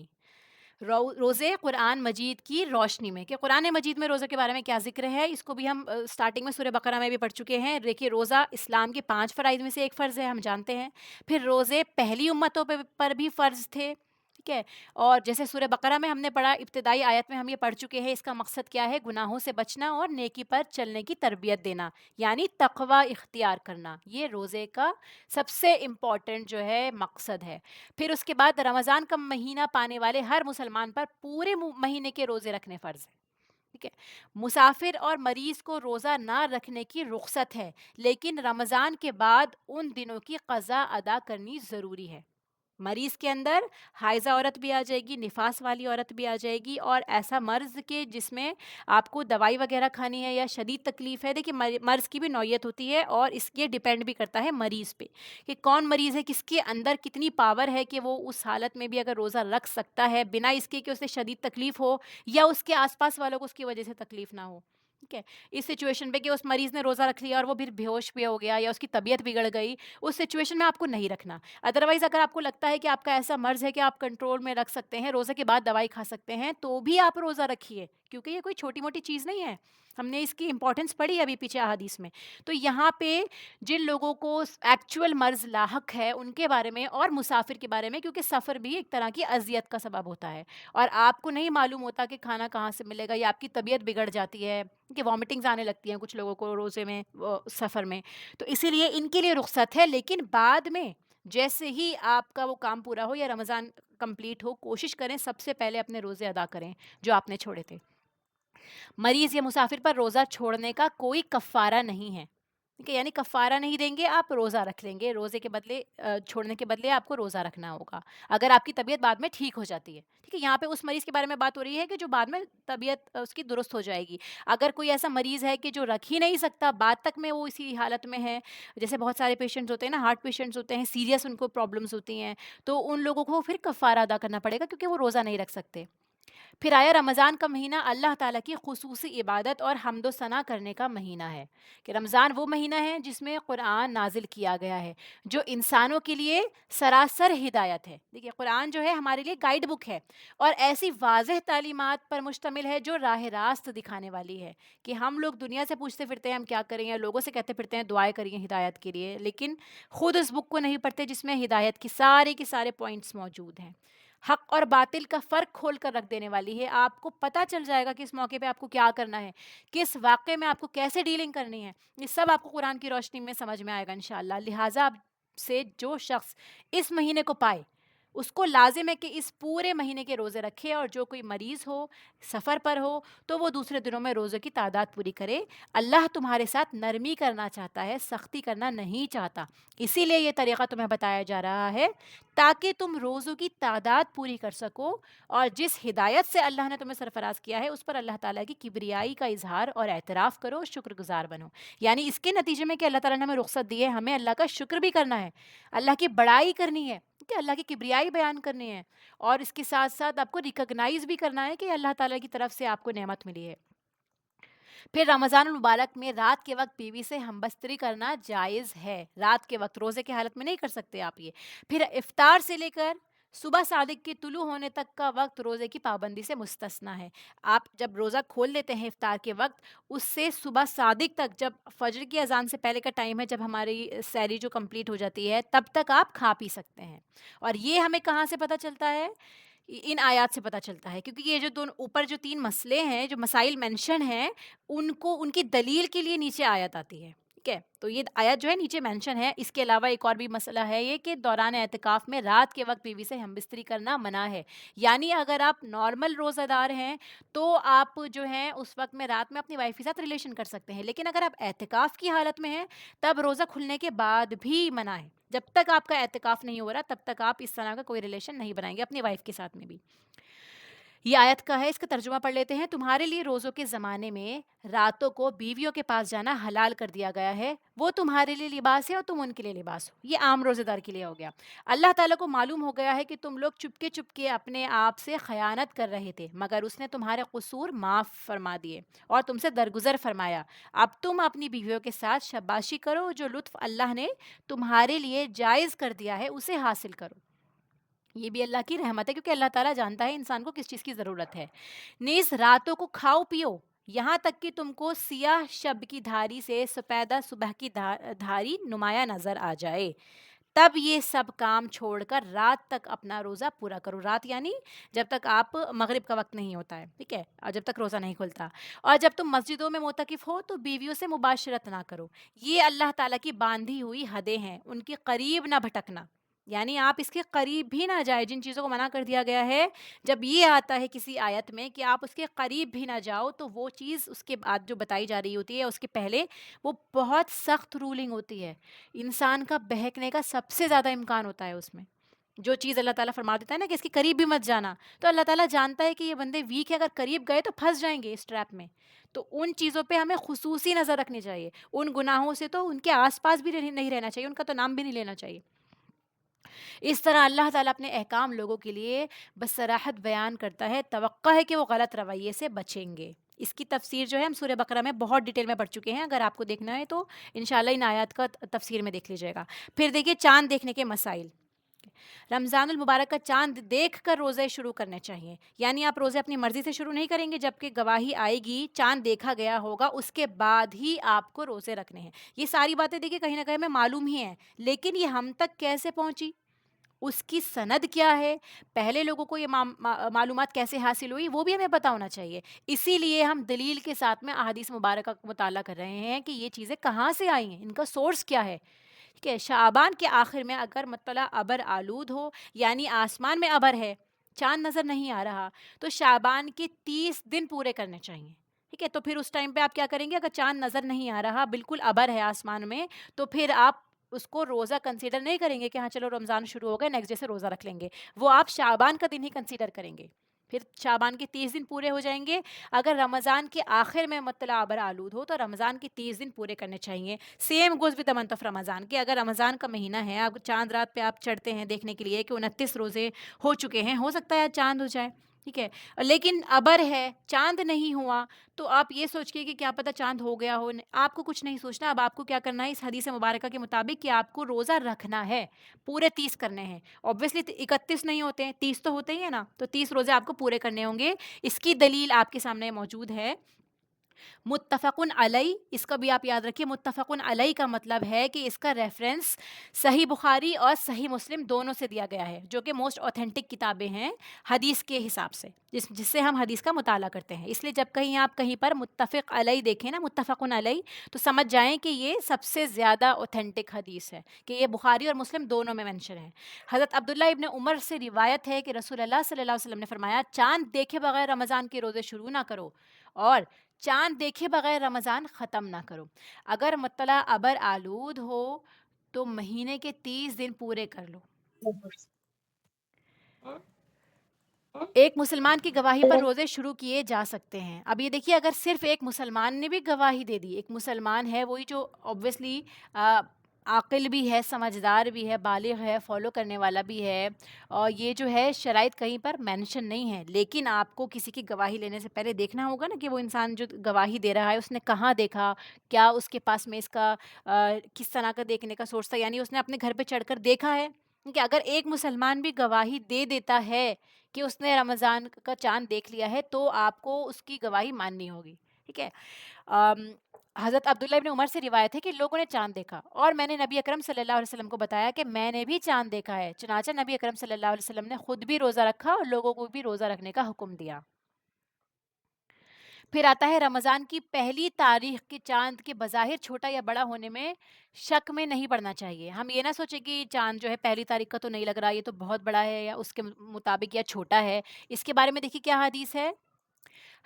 روزے قرآن مجید کی روشنی میں, کہ قرآن مجید میں روزے کے بارے میں کیا ذکر ہے, اس کو بھی ہم سٹارٹنگ میں سورہ بقرہ میں بھی پڑھ چکے ہیں. دیکھیے روزہ اسلام کے 5 فرائض میں سے ایک فرض ہے, ہم جانتے ہیں. پھر روزے پہلی امتوں پر بھی فرض تھے, ٹھیک ہے. اور جیسے سورہ بقرہ میں ہم نے پڑھا, ابتدائی آیت میں ہم یہ پڑھ چکے ہیں, اس کا مقصد کیا ہے, گناہوں سے بچنا اور نیکی پر چلنے کی تربیت دینا, یعنی تقوی اختیار کرنا. یہ روزے کا سب سے امپورٹنٹ جو ہے مقصد ہے. پھر اس کے بعد رمضان کا مہینہ پانے والے ہر مسلمان پر پورے مہینے کے روزے رکھنے فرض ہیں, ٹھیک ہے. مسافر اور مریض کو روزہ نہ رکھنے کی رخصت ہے, لیکن رمضان کے بعد ان دنوں کی قضا ادا کرنی ضروری ہے. مریض کے اندر حائضہ عورت بھی آ جائے گی, نفاس والی عورت بھی آ جائے گی, اور ایسا مرض کے جس میں آپ کو دوائی وغیرہ کھانی ہے یا شدید تکلیف ہے. دیکھیے مرض کی بھی نوعیت ہوتی ہے اور اس کے ڈیپینڈ بھی کرتا ہے مریض پہ کہ کون مریض ہے, کس کے اندر کتنی پاور ہے کہ وہ اس حالت میں بھی اگر روزہ رکھ سکتا ہے بنا اس کے کہ اسے شدید تکلیف ہو یا اس کے آس پاس والوں کو اس کی وجہ سے تکلیف نہ ہو. ٹھیک ہے, اس سچویشن پہ کہ اس مریض نے روزہ رکھ لیا اور وہ پھر بے ہوش بھی ہو گیا یا اس کی طبیعت بگڑ گئی, اس سچویشن میں آپ کو نہیں رکھنا. ادروائز اگر آپ کو لگتا ہے کہ آپ کا ایسا مرض ہے کہ آپ کنٹرول میں رکھ سکتے ہیں, روزے کے بعد دوائی کھا سکتے ہیں, تو بھی آپ روزہ رکھیے, کیونکہ یہ کوئی چھوٹی موٹی چیز نہیں ہے. ہم نے اس کی امپورٹنس پڑھی ابھی پیچھے احادیث میں. تو یہاں پہ جن لوگوں کو ایکچوئل مرض لاحق ہے ان کے بارے میں اور مسافر کے بارے میں, کیونکہ سفر بھی ایک طرح کی اذیت کا سبب ہوتا ہے اور آپ کو نہیں معلوم ہوتا کہ کھانا کہاں سے ملے گا, یا آپ کی طبیعت بگڑ جاتی ہے کہ وامٹنگز آنے لگتی ہیں کچھ لوگوں کو روزے میں سفر میں, تو اسی لیے ان کے لیے رخصت ہے. لیکن بعد میں جیسے ہی آپ کا وہ کام پورا ہو یا رمضان کمپلیٹ ہو, کوشش کریں سب سے پہلے اپنے روزے ادا کریں جو آپ نے چھوڑے تھے. مریض یا مسافر پر روزہ چھوڑنے کا کوئی کفارہ نہیں ہے, ٹھیک ہے, یعنی کفارہ نہیں دیں گے, آپ روزہ رکھ لیں گے. روزے کے بدلے چھوڑنے کے بدلے آپ کو روزہ رکھنا ہوگا اگر آپ کی طبیعت بعد میں ٹھیک ہو جاتی ہے. ٹھیک ہے, یہاں پہ اس مریض کے بارے میں بات ہو رہی ہے کہ جو بعد میں طبیعت اس کی درست ہو جائے گی. اگر کوئی ایسا مریض ہے کہ جو رکھ ہی نہیں سکتا, بعد تک میں وہ اسی حالت میں ہے, جیسے بہت سارے پیشنٹس ہوتے ہیں نا, ہارٹ پیشنٹس ہوتے ہیں, سیریس ان کو پرابلمس ہوتی ہیں, تو ان لوگوں کو پھر کفارہ ادا کرنا پڑے گا کیونکہ وہ روزہ نہیں رکھ سکتے. پھر آیا رمضان کا مہینہ اللہ تعالیٰ کی خصوصی عبادت اور حمد و ثنا کرنے کا مہینہ ہے, کہ رمضان وہ مہینہ ہے جس میں قرآن نازل کیا گیا ہے جو انسانوں کے لیے سراسر ہدایت ہے. دیکھیے قرآن جو ہے ہمارے لیے گائیڈ بک ہے اور ایسی واضح تعلیمات پر مشتمل ہے جو راہ راست دکھانے والی ہے, کہ ہم لوگ دنیا سے پوچھتے پھرتے ہیں ہم کیا کریں, یا لوگوں سے کہتے پھرتے ہیں دعائیں کریے ہدایت کے لیے, لیکن خود اس بک کو نہیں پڑھتے جس میں ہدایت کی سارے پوائنٹس موجود ہیں. حق اور باطل کا فرق کھول کر رکھ دینے والی ہے. آپ کو پتہ چل جائے گا کہ اس موقع پہ آپ کو کیا کرنا ہے, کس واقعے میں آپ کو کیسے ڈیلنگ کرنی ہے, یہ سب آپ کو قرآن کی روشنی میں سمجھ میں آئے گا انشاءاللہ. لہٰذا آپ سے جو شخص اس مہینے کو پائے اس کو لازم ہے کہ اس پورے مہینے کے روزے رکھے, اور جو کوئی مریض ہو, سفر پر ہو, تو وہ دوسرے دنوں میں روزے کی تعداد پوری کرے. اللہ تمہارے ساتھ نرمی کرنا چاہتا ہے, سختی کرنا نہیں چاہتا, اسی لیے یہ طریقہ تمہیں بتایا جا رہا ہے تاکہ تم روزوں کی تعداد پوری کر سکو, اور جس ہدایت سے اللہ نے تمہیں سرفراز کیا ہے اس پر اللہ تعالیٰ کی کبریائی کا اظہار اور اعتراف کرو, شکر گزار بنو. یعنی اس کے نتیجے میں کہ اللہ تعالیٰ نے ہمیں رخصت دی ہے, ہمیں اللہ کا شکر بھی کرنا ہے, اللہ کی بڑائی کرنی ہے, کہ اللہ کی کبریائی بیان کرنی ہے, اور اس کے ساتھ ساتھ آپ کو ریکگنائز بھی کرنا ہے کہ اللہ تعالیٰ کی طرف سے آپ کو نعمت ملی ہے. پھر رمضان المبارک میں رات کے وقت بیوی سے ہم بستری کرنا جائز ہے, رات کے وقت, روزے کے حالت میں نہیں کر سکتے آپ یہ. پھر افطار سے لے کر صبح صادق کے طلوع ہونے تک کا وقت روزے کی پابندی سے مستثنا ہے. آپ جب روزہ کھول لیتے ہیں افطار کے وقت, اس سے صبح صادق تک, جب فجر کی اذان سے پہلے کا ٹائم ہے, جب ہماری سحری جو کمپلیٹ ہو جاتی ہے, تب تک آپ کھا پی سکتے ہیں. اور یہ ہمیں کہاں سے پتہ چلتا ہے؟ ان آیات سے پتہ چلتا ہے, کیونکہ یہ جو دونوں اوپر جو 3 مسئلے ہیں, جو مسائل مینشن ہیں, ان کو ان کی دلیل کے لیے نیچے آیت آتی ہے. ٹھیک ہے، تو یہ آیت جو ہے نیچے مینشن ہے. اس کے علاوہ ایک اور بھی مسئلہ ہے یہ کہ دوران اعتکاف میں رات کے وقت بیوی سے ہم بستری کرنا منع ہے. یعنی اگر آپ نارمل روزہ دار ہیں تو آپ جو ہیں اس وقت میں رات میں اپنی وائف کے ساتھ ریلیشن کر سکتے ہیں، لیکن اگر آپ اعتکاف کی حالت میں ہیں تب روزہ کھلنے کے بعد بھی منع ہے. جب تک آپ کا اعتکاف نہیں ہو رہا تب تک آپ اس طرح کا کوئی ریلیشن نہیں بنائیں گے اپنی وائف کے ساتھ میں بھی. یہ آیت کا ہے، اس کا ترجمہ پڑھ لیتے ہیں. تمہارے لیے روزوں کے زمانے میں راتوں کو بیویوں کے پاس جانا حلال کر دیا گیا ہے، وہ تمہارے لیے لباس ہے اور تم ان کے لیے لباس ہو. یہ عام روزے دار کے لیے ہو گیا. اللہ تعالیٰ کو معلوم ہو گیا ہے کہ تم لوگ چپکے چپکے اپنے آپ سے خیانت کر رہے تھے، مگر اس نے تمہارے قصور معاف فرما دیے اور تم سے درگزر فرمایا. اب تم اپنی بیویوں کے ساتھ شاباشی کرو، جو لطف اللہ نے تمہارے لیے جائز کر دیا ہے اسے حاصل کرو. یہ بھی اللہ کی رحمت ہے کیونکہ اللہ تعالیٰ جانتا ہے انسان کو کس چیز کی ضرورت ہے. نیز راتوں کو کھاؤ پیو یہاں تک کہ تم کو سیاہ شب کی دھاری سے سپیدہ صبح کی دھاری نمایاں نظر آ جائے، تب یہ سب کام چھوڑ کر رات تک اپنا روزہ پورا کرو. رات یعنی جب تک آپ مغرب کا وقت نہیں ہوتا ہے، ٹھیک ہے، اور جب تک روزہ نہیں کھلتا. اور جب تم مسجدوں میں معتکف ہو تو بیویوں سے مباشرت نہ کرو. یہ اللہ تعالیٰ کی باندھی ہوئی حدیں ہیں، ان کے قریب نہ بھٹکنا. یعنی آپ اس کے قریب بھی نہ جائے. جن چیزوں کو منع کر دیا گیا ہے، جب یہ آتا ہے کسی آیت میں کہ آپ اس کے قریب بھی نہ جاؤ، تو وہ چیز اس کے بعد جو بتائی جا رہی ہوتی ہے اس کے پہلے وہ بہت سخت رولنگ ہوتی ہے. انسان کا بہکنے کا سب سے زیادہ امکان ہوتا ہے اس میں. جو چیز اللہ تعالیٰ فرما دیتا ہے نا کہ اس کے قریب بھی مت جانا، تو اللہ تعالیٰ جانتا ہے کہ یہ بندے ویک ہے، اگر قریب گئے تو پھنس جائیں گے اس ٹریپ میں. تو ان چیزوں پہ ہمیں خصوصی نظر رکھنی چاہیے. ان گناہوں سے تو ان کے آس پاس بھی نہیں رہنا چاہیے، ان کا تو نام بھی نہیں لینا چاہیے. اس طرح اللہ تعالیٰ اپنے احکام لوگوں کے لیے بصراحت بیان کرتا ہے. توقع ہے کہ وہ غلط رویے سے بچیں گے. اس کی تفسیر جو ہے ہم سورہ بقرہ میں بہت ڈیٹیل میں پڑھ چکے ہیں، اگر آپ کو دیکھنا ہے تو انشاءاللہ ان آیات کا تفسیر میں دیکھ لیجیے گا. پھر دیکھیے چاند دیکھنے کے مسائل. رمضان المبارک کا چاند دیکھ کر روزے شروع کرنے چاہیے. یعنی آپ روزے اپنی مرضی سے شروع نہیں کریں گے، جبکہ گواہی آئے گی، چاند دیکھا گیا ہوگا، اس کے بعد ہی آپ کو روزے رکھنے ہیں. یہ ساری باتیں دیکھیے کہیں نہ کہیں ہمیں معلوم ہی ہیں، لیکن یہ ہم تک کیسے پہنچی، اس کی سند کیا ہے، پہلے لوگوں کو یہ معلومات کیسے حاصل ہوئی، وہ بھی ہمیں پتہ ہونا چاہیے. اسی لیے ہم دلیل کے ساتھ میں احادیث مبارکہ کا مطالعہ کر رہے ہیں کہ یہ چیزیں کہاں سے آئی ہیں، ان کا سورس کیا ہے. ٹھیک ہے، شعبان کے آخر میں اگر مطلع ابر آلود ہو، یعنی آسمان میں ابر ہے، چاند نظر نہیں آ رہا، تو شعبان کے 30 دن پورے کرنے چاہیے. ٹھیک ہے، تو پھر اس ٹائم پہ آپ کیا کریں گے، اگر چاند نظر نہیں آ رہا، بالکل ابر ہے آسمان میں، تو پھر آپ اس کو روزہ کنسیڈر نہیں کریں گے کہ ہاں چلو رمضان شروع ہو گئے نیکسٹ ڈے سے روزہ رکھ لیں گے. وہ آپ شعبان کا دن ہی کنسیڈر کریں گے. پھر شعبان کے 30 دن پورے ہو جائیں گے. اگر رمضان کے آخر میں مطلع ابر آلود ہو تو رمضان کے 30 دن پورے کرنے چاہیے. Same goes with the month of Ramadan کہ اگر رمضان کا مہینہ ہے، اب چاند رات پہ آپ چڑھتے ہیں دیکھنے کے لیے کہ 29 روزے ہو چکے ہیں، ہو سکتا ہے چاند ہو جائے، ٹھیک ہے، لیکن ابر ہے، چاند نہیں ہوا، تو آپ یہ سوچ کے کہ کیا پتہ چاند ہو گیا ہو. آپ کو کچھ نہیں سوچنا. اب آپ کو کیا کرنا ہے اس حدیث مبارکہ کے مطابق کہ آپ کو روزہ رکھنا ہے، پورے 30 کرنے ہیں. اوبویسلی 31 نہیں ہوتے ہیں، 30 تو ہوتے ہی ہیں نا، تو 30 روزے آپ کو پورے کرنے ہوں گے. اس کی دلیل آپ کے سامنے موجود ہے. متفقن علیہ، اس کا بھی آپ یاد رکھیے، متفقن علیہ کا مطلب ہے کہ اس کا ریفرنس صحیح بخاری اور صحیح مسلم دونوں سے دیا گیا ہے، جو کہ موسٹ اوتھینٹک کتابیں ہیں حدیث کے حساب سے، جس سے ہم حدیث کا مطالعہ کرتے ہیں. اس لیے جب کہیں آپ کہیں پر متفق علیہ دیکھیں نا، متفقن علیہ، تو سمجھ جائیں کہ یہ سب سے زیادہ اوتھینٹک حدیث ہے، کہ یہ بخاری اور مسلم دونوں میں منشن ہے. حضرت عبداللہ ابن عمر سے روایت ہے کہ رسول اللہ صلی اللہ علیہ وسلم نے فرمایا، چاند دیکھے بغیر رمضان کے روزے شروع نہ کرو اور چاند دیکھے بغیر رمضان ختم نہ کرو. اگر مطلع ابر آلود ہو تو مہینے کے 30 دن پورے کر لو. ایک مسلمان کی گواہی پر روزے شروع کیے جا سکتے ہیں. اب یہ دیکھیے، اگر صرف ایک مسلمان نے بھی گواہی دے دی، ایک مسلمان ہے وہی جو اوبویسلی عاقل بھی ہے، سمجھدار بھی ہے، بالغ ہے، فالو کرنے والا بھی ہے، اور یہ جو ہے شرائط کہیں پر مینشن نہیں ہے، لیکن آپ کو کسی کی گواہی لینے سے پہلے دیکھنا ہوگا نا کہ وہ انسان جو گواہی دے رہا ہے اس نے کہاں دیکھا، کیا اس کے پاس میں اس کا کس طرح کا دیکھنے کا سورس تھا. یعنی اس نے اپنے گھر پہ چڑھ کر دیکھا ہے. کہ اگر ایک مسلمان بھی گواہی دے دیتا ہے کہ اس نے رمضان کا چاند دیکھ لیا ہے تو آپ کو اس کی گواہی ماننی ہوگی. ٹھیک ہے. حضرت عبداللہ ابن عمر سے روایت ہے کہ لوگوں نے چاند دیکھا اور میں نے نبی اکرم صلی اللہ علیہ وسلم کو بتایا کہ میں نے بھی چاند دیکھا ہے. چنانچہ نبی اکرم صلی اللہ علیہ وسلم نے خود بھی روزہ رکھا اور لوگوں کو بھی روزہ رکھنے کا حکم دیا. پھر آتا ہے رمضان کی پہلی تاریخ کے چاند کے بظاہر چھوٹا یا بڑا ہونے میں شک میں نہیں پڑنا چاہیے. ہم یہ نہ سوچیں کہ چاند جو ہے پہلی تاریخ کا تو نہیں لگ رہا، یہ تو بہت بڑا ہے یا اس کے مطابق یا چھوٹا ہے. اس کے بارے میں دیکھیے کیا حدیث ہے.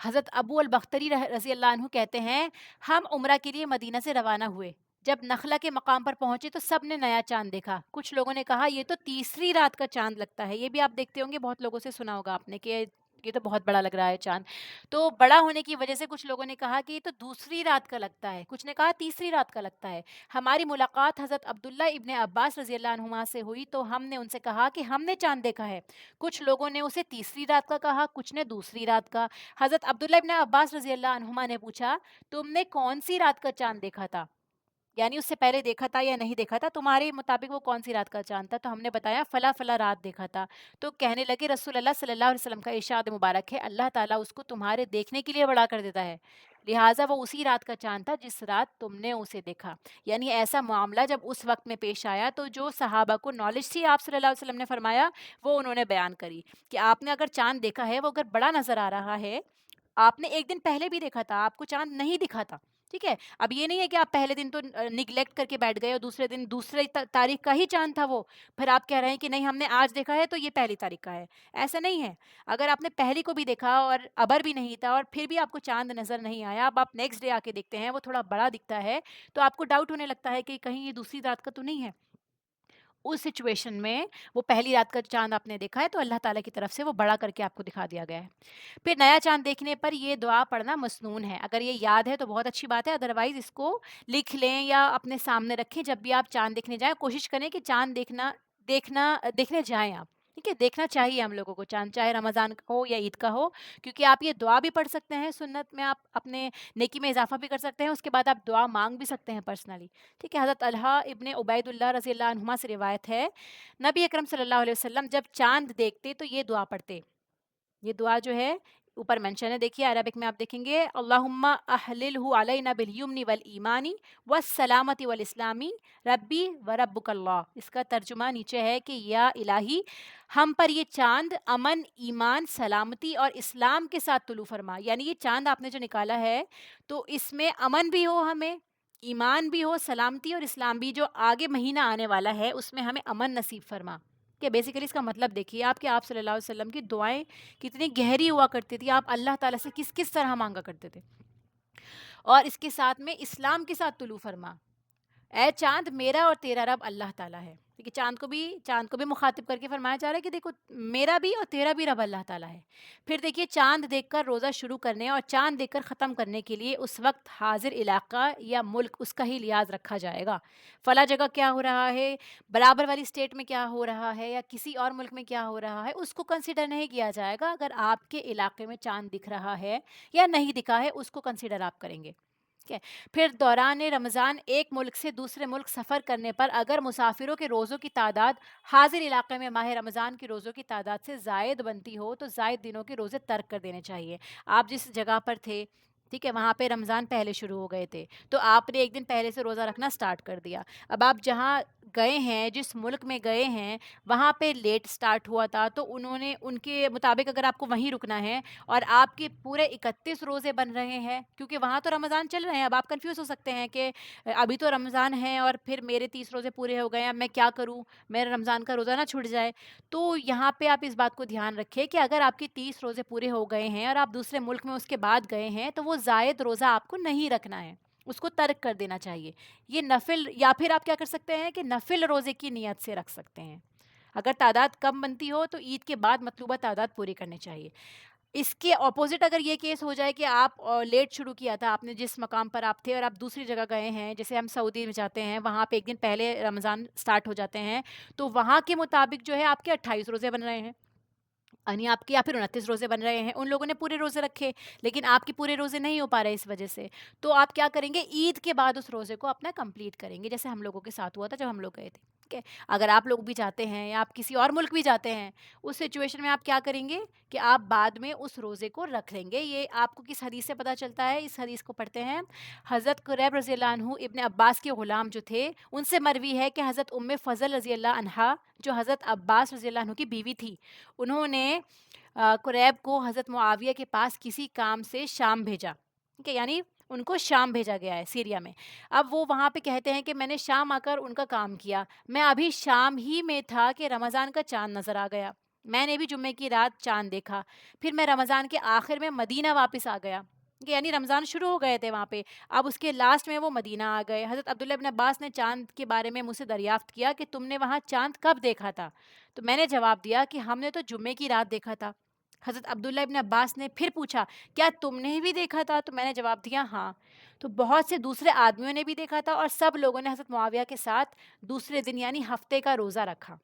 حضرت ابو البختری رضی اللہ عنہ کہتے ہیں ہم عمرہ کے لیے مدینہ سے روانہ ہوئے. جب نخلا کے مقام پر پہنچے تو سب نے نیا چاند دیکھا. کچھ لوگوں نے کہا یہ تو تیسری رات کا چاند لگتا ہے. یہ بھی آپ دیکھتے ہوں گے، بہت لوگوں سے سنا ہوگا آپ نے کہ یہ تو بہت بڑا لگ رہا ہے چاند. تو بڑا ہونے کی وجہ سے کچھ لوگوں نے کہا کہ یہ تو دوسری رات کا لگتا ہے، کچھ نے کہا تیسری رات کا لگتا ہے. ہماری ملاقات حضرت عبداللہ ابن عباس رضی اللہ عنہما سے ہوئی تو ہم نے ان سے کہا کہ ہم نے چاند دیکھا ہے. کچھ لوگوں نے اسے تیسری رات کا کہا، کچھ نے دوسری رات کا. حضرت عبداللہ ابن عباس رضی اللہ عنہما نے پوچھا تم نے کون سی رات کا چاند دیکھا تھا، یعنی اس سے پہلے دیکھا تھا یا نہیں دیکھا تھا، تمہارے مطابق وہ کون سی رات کا چاند تھا. تو ہم نے بتایا فلاں فلاں رات دیکھا تھا. تو کہنے لگے رسول اللہ صلی اللہ علیہ وسلم کا ارشاد مبارک ہے اللہ تعالیٰ اس کو تمہارے دیکھنے کے لیے بڑا کر دیتا ہے، لہٰذا وہ اسی رات کا چاند تھا جس رات تم نے اسے دیکھا. یعنی ایسا معاملہ جب اس وقت میں پیش آیا تو جو صحابہ کو نالج تھی آپ صلی اللہ علیہ وسلم نے فرمایا وہ انہوں نے بیان کری کہ آپ نے اگر چاند دیکھا ہے، وہ اگر بڑا نظر آ رہا ہے، آپ نے ایک دن پہلے بھی دیکھا تھا، آپ کو چاند نہیں دکھا تھا، ٹھیک ہے. اب یہ نہیں ہے کہ آپ پہلے دن تو نگلیکٹ کر کے بیٹھ گئے اور دوسرے دن دوسرے تاریخ کا ہی چاند تھا وہ، پھر آپ کہہ رہے ہیں کہ نہیں ہم نے آج دیکھا ہے تو یہ پہلی تاریخ کا ہے. ایسا نہیں ہے. اگر آپ نے پہلی کو بھی دیکھا اور ابر بھی نہیں تھا اور پھر بھی آپ کو چاند نظر نہیں آیا، اب آپ نیکسٹ ڈے آ کے دیکھتے ہیں وہ تھوڑا بڑا دکھتا ہے، تو آپ کو ڈاؤٹ ہونے لگتا ہے کہ کہیں یہ دوسری رات کا تو نہیں ہے. اس سچویشن میں وہ پہلی رات کا چاند آپ نے دیکھا ہے تو اللہ تعالیٰ کی طرف سے وہ بڑا کر کے آپ کو دکھا دیا گیا ہے. پھر نیا چاند دیکھنے پر یہ دعا پڑھنا مسنون ہے. اگر یہ یاد ہے تو بہت اچھی بات ہے، ادروائز اس کو لکھ لیں یا اپنے سامنے رکھیں. جب بھی آپ چاند دیکھنے جائیں کوشش کریں کہ چاند دیکھنے جائیں آپ، ٹھیک ہے. دیکھنا چاہیے ہم لوگوں کو چاند، چاہے رمضان کا ہو یا عید کا ہو، کیونکہ آپ یہ دعا بھی پڑھ سکتے ہیں سنت میں، آپ اپنے نیکی میں اضافہ بھی کر سکتے ہیں، اس کے بعد آپ دعا مانگ بھی سکتے ہیں پرسنلی، ٹھیک ہے. حضرت طلحہ ابن عبید اللہ رضی اللہ عنہما سے روایت ہے نبی اکرم صلی اللہ علیہ وسلم جب چاند دیکھتے تو یہ دعا پڑھتے. یہ دعا جو ہے اوپر مینشن ہے، دیکھیے عربک میں آپ دیکھیں گے اللہم احللہ علینا بالیمن والایمانی والسلامتی والاسلامی ربی وربک اللہ. اس کا ترجمہ نیچے ہے کہ یا الہی ہم پر یہ چاند امن، ایمان، سلامتی اور اسلام کے ساتھ طلوع فرما. یعنی یہ چاند آپ نے جو نکالا ہے تو اس میں امن بھی ہو، ہمیں ایمان بھی ہو، سلامتی اور اسلام بھی. جو آگے مہینہ آنے والا ہے اس میں ہمیں امن نصیب فرما. کہ بیسیکلی اس کا مطلب دیکھیے آپ کہ آپ صلی اللہ علیہ وسلم کی دعائیں کتنی گہری ہوا کرتی تھی، آپ اللہ تعالیٰ سے کس کس طرح مانگا کرتے تھے. اور اس کے ساتھ میں اسلام کے ساتھ طلوع فرما، اے چاند میرا اور تیرا رب اللہ تعالیٰ ہے. دیکھیے چاند کو بھی مخاطب کر کے فرمایا جا رہا ہے کہ دیکھو میرا بھی اور تیرا بھی رب اللہ تعالیٰ ہے. پھر دیکھیے چاند دیکھ کر روزہ شروع کرنے اور چاند دیکھ کر ختم کرنے کے لیے اس وقت حاضر علاقہ یا ملک اس کا ہی لحاظ رکھا جائے گا. فلاں جگہ کیا ہو رہا ہے، برابر والی اسٹیٹ میں کیا ہو رہا ہے یا کسی اور ملک میں کیا ہو رہا ہے، اس کو کنسیڈر نہیں کیا جائے گا. اگر آپ کے علاقے میں چاند دکھ رہا ہے یا نہیں دکھا ہے اس کو کنسیڈر آپ کریں گے. ٹھیک ہے. پھر دوران رمضان ایک ملک سے دوسرے ملک سفر کرنے پر اگر مسافروں کے روزوں کی تعداد حاضر علاقے میں ماہ رمضان کی روزوں کی تعداد سے زائد بنتی ہو تو زائد دنوں کے روزے ترک کر دینے چاہیے. آپ جس جگہ پر تھے، ٹھیک ہے، وہاں پہ رمضان پہلے شروع ہو گئے تھے تو آپ نے ایک دن پہلے سے روزہ رکھنا سٹارٹ کر دیا. اب آپ جہاں گئے ہیں، جس ملک میں گئے ہیں، وہاں پہ لیٹ سٹارٹ ہوا تھا تو انہوں نے ان کے مطابق اگر آپ کو وہیں رکنا ہے اور آپ کے پورے 31 روزے بن رہے ہیں، کیونکہ وہاں تو رمضان چل رہے ہیں. اب آپ کنفیوز ہو سکتے ہیں کہ ابھی تو رمضان ہے اور پھر میرے 30 روزے پورے ہو گئے ہیں، اب میں کیا کروں، میرا رمضان کا روزہ نہ چھوٹ جائے. تو یہاں پہ آپ اس بات کو دھیان رکھیں کہ اگر آپ کے 30 روزے پورے ہو گئے ہیں اور آپ دوسرے ملک میں اس کے بعد گئے ہیں تو وہ زائد روزہ آپ کو نہیں رکھنا ہے، اس کو ترک کر دینا چاہیے. یہ نفل، یا پھر آپ کیا کر سکتے ہیں کہ نفل روزے کی نیت سے رکھ سکتے ہیں. اگر تعداد کم بنتی ہو تو عید کے بعد مطلوبہ تعداد پوری کرنی چاہیے. اس کے اپوزٹ اگر یہ کیس ہو جائے کہ آپ لیٹ شروع کیا تھا، آپ نے جس مقام پر آپ تھے اور آپ دوسری جگہ گئے ہیں، جیسے ہم سعودی میں جاتے ہیں وہاں پہ ایک دن پہلے رمضان سٹارٹ ہو جاتے ہیں، تو وہاں کے مطابق جو ہے آپ کے 28 روزے بن رہے ہیں، یعنی آپ کے یا پھر 29 روزے بن رہے ہیں. ان لوگوں نے پورے روزے رکھے لیکن آپ کے پورے روزے نہیں ہو پا رہے اس وجہ سے. تو آپ کیا کریں گے، عید کے بعد اس روزے کو اپنا کمپلیٹ کریں گے، جیسے ہم لوگوں کے ساتھ ہوا تھا جب ہم لوگ گئے تھے. ٹھیک ہے. اگر آپ لوگ بھی جاتے ہیں یا آپ کسی اور ملک بھی جاتے ہیں, اس سچویشن میں آپ کیا کریں گے کہ آپ بعد میں اس روزے کو رکھ لیں گے. یہ آپ کو کس حدیث سے پتہ چلتا ہے؟ اس حدیث کو پڑھتے ہیں حضرت قریب رضی اللہ عنہ ابن عباس کے غلام جو تھے, ان سے مروی ہے کہ حضرت فضل رضی اللہ عنہا جو حضرت عباس رضی اللہ عنہ کی بیوی تھی, انہوں نے قریب کو حضرت معاویہ کے پاس کسی کام سے شام بھیجا. ٹھیک ہے, یعنی ان کو شام بھیجا گیا ہے سیریا میں. اب وہ وہاں پہ کہتے ہیں کہ میں نے شام آ کر ان کا کام کیا, میں ابھی شام ہی میں تھا کہ رمضان کا چاند نظر آ گیا, میں نے بھی جمعے کی رات چاند دیکھا, پھر میں رمضان کے آخر میں مدینہ واپس آ گیا. یعنی رمضان شروع ہو گئے تھے وہاں پہ, اب اس کے لاسٹ میں وہ مدینہ آ گئے. حضرت عبداللہ ابن عباس نے چاند کے بارے میں مجھ سے دریافت کیا کہ تم نے وہاں چاند کب دیکھا تھا؟ تو میں نے جواب دیا کہ ہم نے تو جمعے کی رات دیکھا تھا. حضرت عبداللہ ابن عباس نے پھر پوچھا کیا تم نے بھی دیکھا تھا؟ تو میں نے جواب دیا ہاں. تو بہت سے دوسرے آدمیوں نے بھی دیکھا تھا, اور سب لوگوں نے حضرت معاویہ کے ساتھ دوسرے دن یعنی ہفتے کا روزہ رکھا.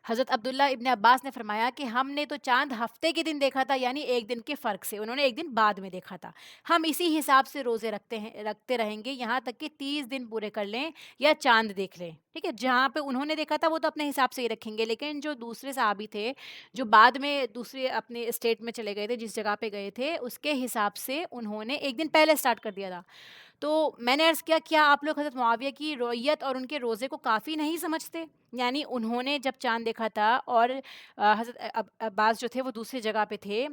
حضرت عبداللہ ابن عباس نے فرمایا کہ ہم نے تو چاند ہفتے کے دن دیکھا تھا, یعنی ایک دن کے فرق سے, انہوں نے ایک دن بعد میں دیکھا تھا. ہم اسی حساب سے روزے رکھتے رہیں گے یہاں تک کہ 30 دن پورے کر لیں یا چاند دیکھ لیں. ٹھیک ہے, جہاں پہ انہوں نے دیکھا تھا وہ تو اپنے حساب سے ہی رکھیں گے, لیکن جو دوسرے صحابی تھے جو بعد میں دوسرے اپنے اسٹیٹ میں چلے گئے تھے, جس جگہ پہ گئے تھے, اس کے حساب سے انہوں نے ایک دن پہلے اسٹارٹ کر دیا تھا. تو میں نے عرض کیا آپ لوگ حضرت معاویہ کی رویت اور ان کے روزے کو کافی نہیں سمجھتے؟ یعنی انہوں نے جب چاند دیکھا تھا اور حضرت عباس جو تھے وہ دوسری جگہ پہ تھے,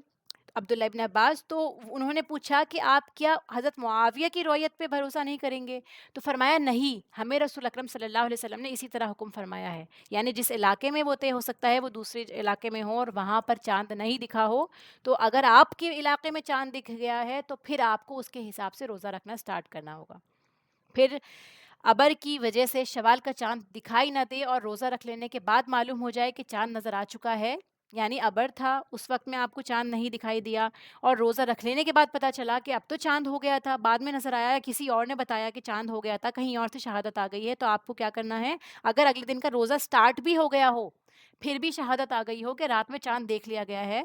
عبداللہ ابن عباس, تو انہوں نے پوچھا کہ آپ کیا حضرت معاویہ کی رویت پہ بھروسہ نہیں کریں گے؟ تو فرمایا نہیں, ہمیں رسول اکرم صلی اللہ علیہ وسلم نے اسی طرح حکم فرمایا ہے. یعنی جس علاقے میں وہ تھے ہو سکتا ہے وہ دوسرے علاقے میں ہوں اور وہاں پر چاند نہیں دکھا ہو, تو اگر آپ کے علاقے میں چاند دکھ گیا ہے تو پھر آپ کو اس کے حساب سے روزہ رکھنا سٹارٹ کرنا ہوگا. پھر ابر کی وجہ سے شوال کا چاند دکھائی نہ دے اور روزہ رکھ لینے کے بعد معلوم ہو جائے کہ چاند نظر آ چکا ہے, یعنی ابر تھا اس وقت میں آپ کو چاند نہیں دکھائی دیا, اور روزہ رکھ لینے کے بعد پتہ چلا کہ اب تو چاند ہو گیا تھا, بعد میں نظر آیا کسی اور نے بتایا کہ چاند ہو گیا تھا, کہیں اور سے شہادت آ گئی ہے, تو آپ کو کیا کرنا ہے, اگر اگلے دن کا روزہ سٹارٹ بھی ہو گیا ہو پھر بھی شہادت آ گئی ہو کہ رات میں چاند دیکھ لیا گیا ہے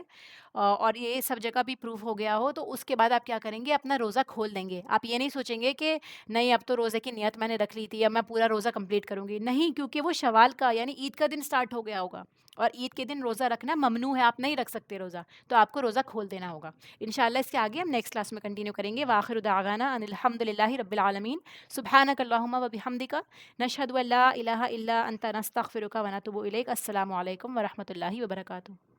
اور یہ سب جگہ بھی پروف ہو گیا ہو, تو اس کے بعد آپ کیا کریں گے, اپنا روزہ کھول دیں گے. آپ یہ نہیں سوچیں گے کہ نہیں اب تو روزے کی نیت میں نے رکھ لی تھی, اب میں پورا روزہ کمپلیٹ کروں گی, نہیں, کیونکہ وہ شوال کا یعنی عید کا دن سٹارٹ ہو گیا ہوگا, اور عید کے دن روزہ رکھنا ممنوع ہے, آپ نہیں رکھ سکتے روزہ, تو آپ کو روزہ کھول دینا ہوگا. انشاءاللہ اس کے آگے ہم نیکسٹ کلاس میں کنٹینیو کریں گے. وآخر دعوانا ان الحمد للہ رب العالمین. سبحانک اللہم و بحمدک, نشہد ان لا الہ الا انت, نستغفرک و نتوب الیک. السلام علیکم ورحمۃ اللہ وبرکاتہ.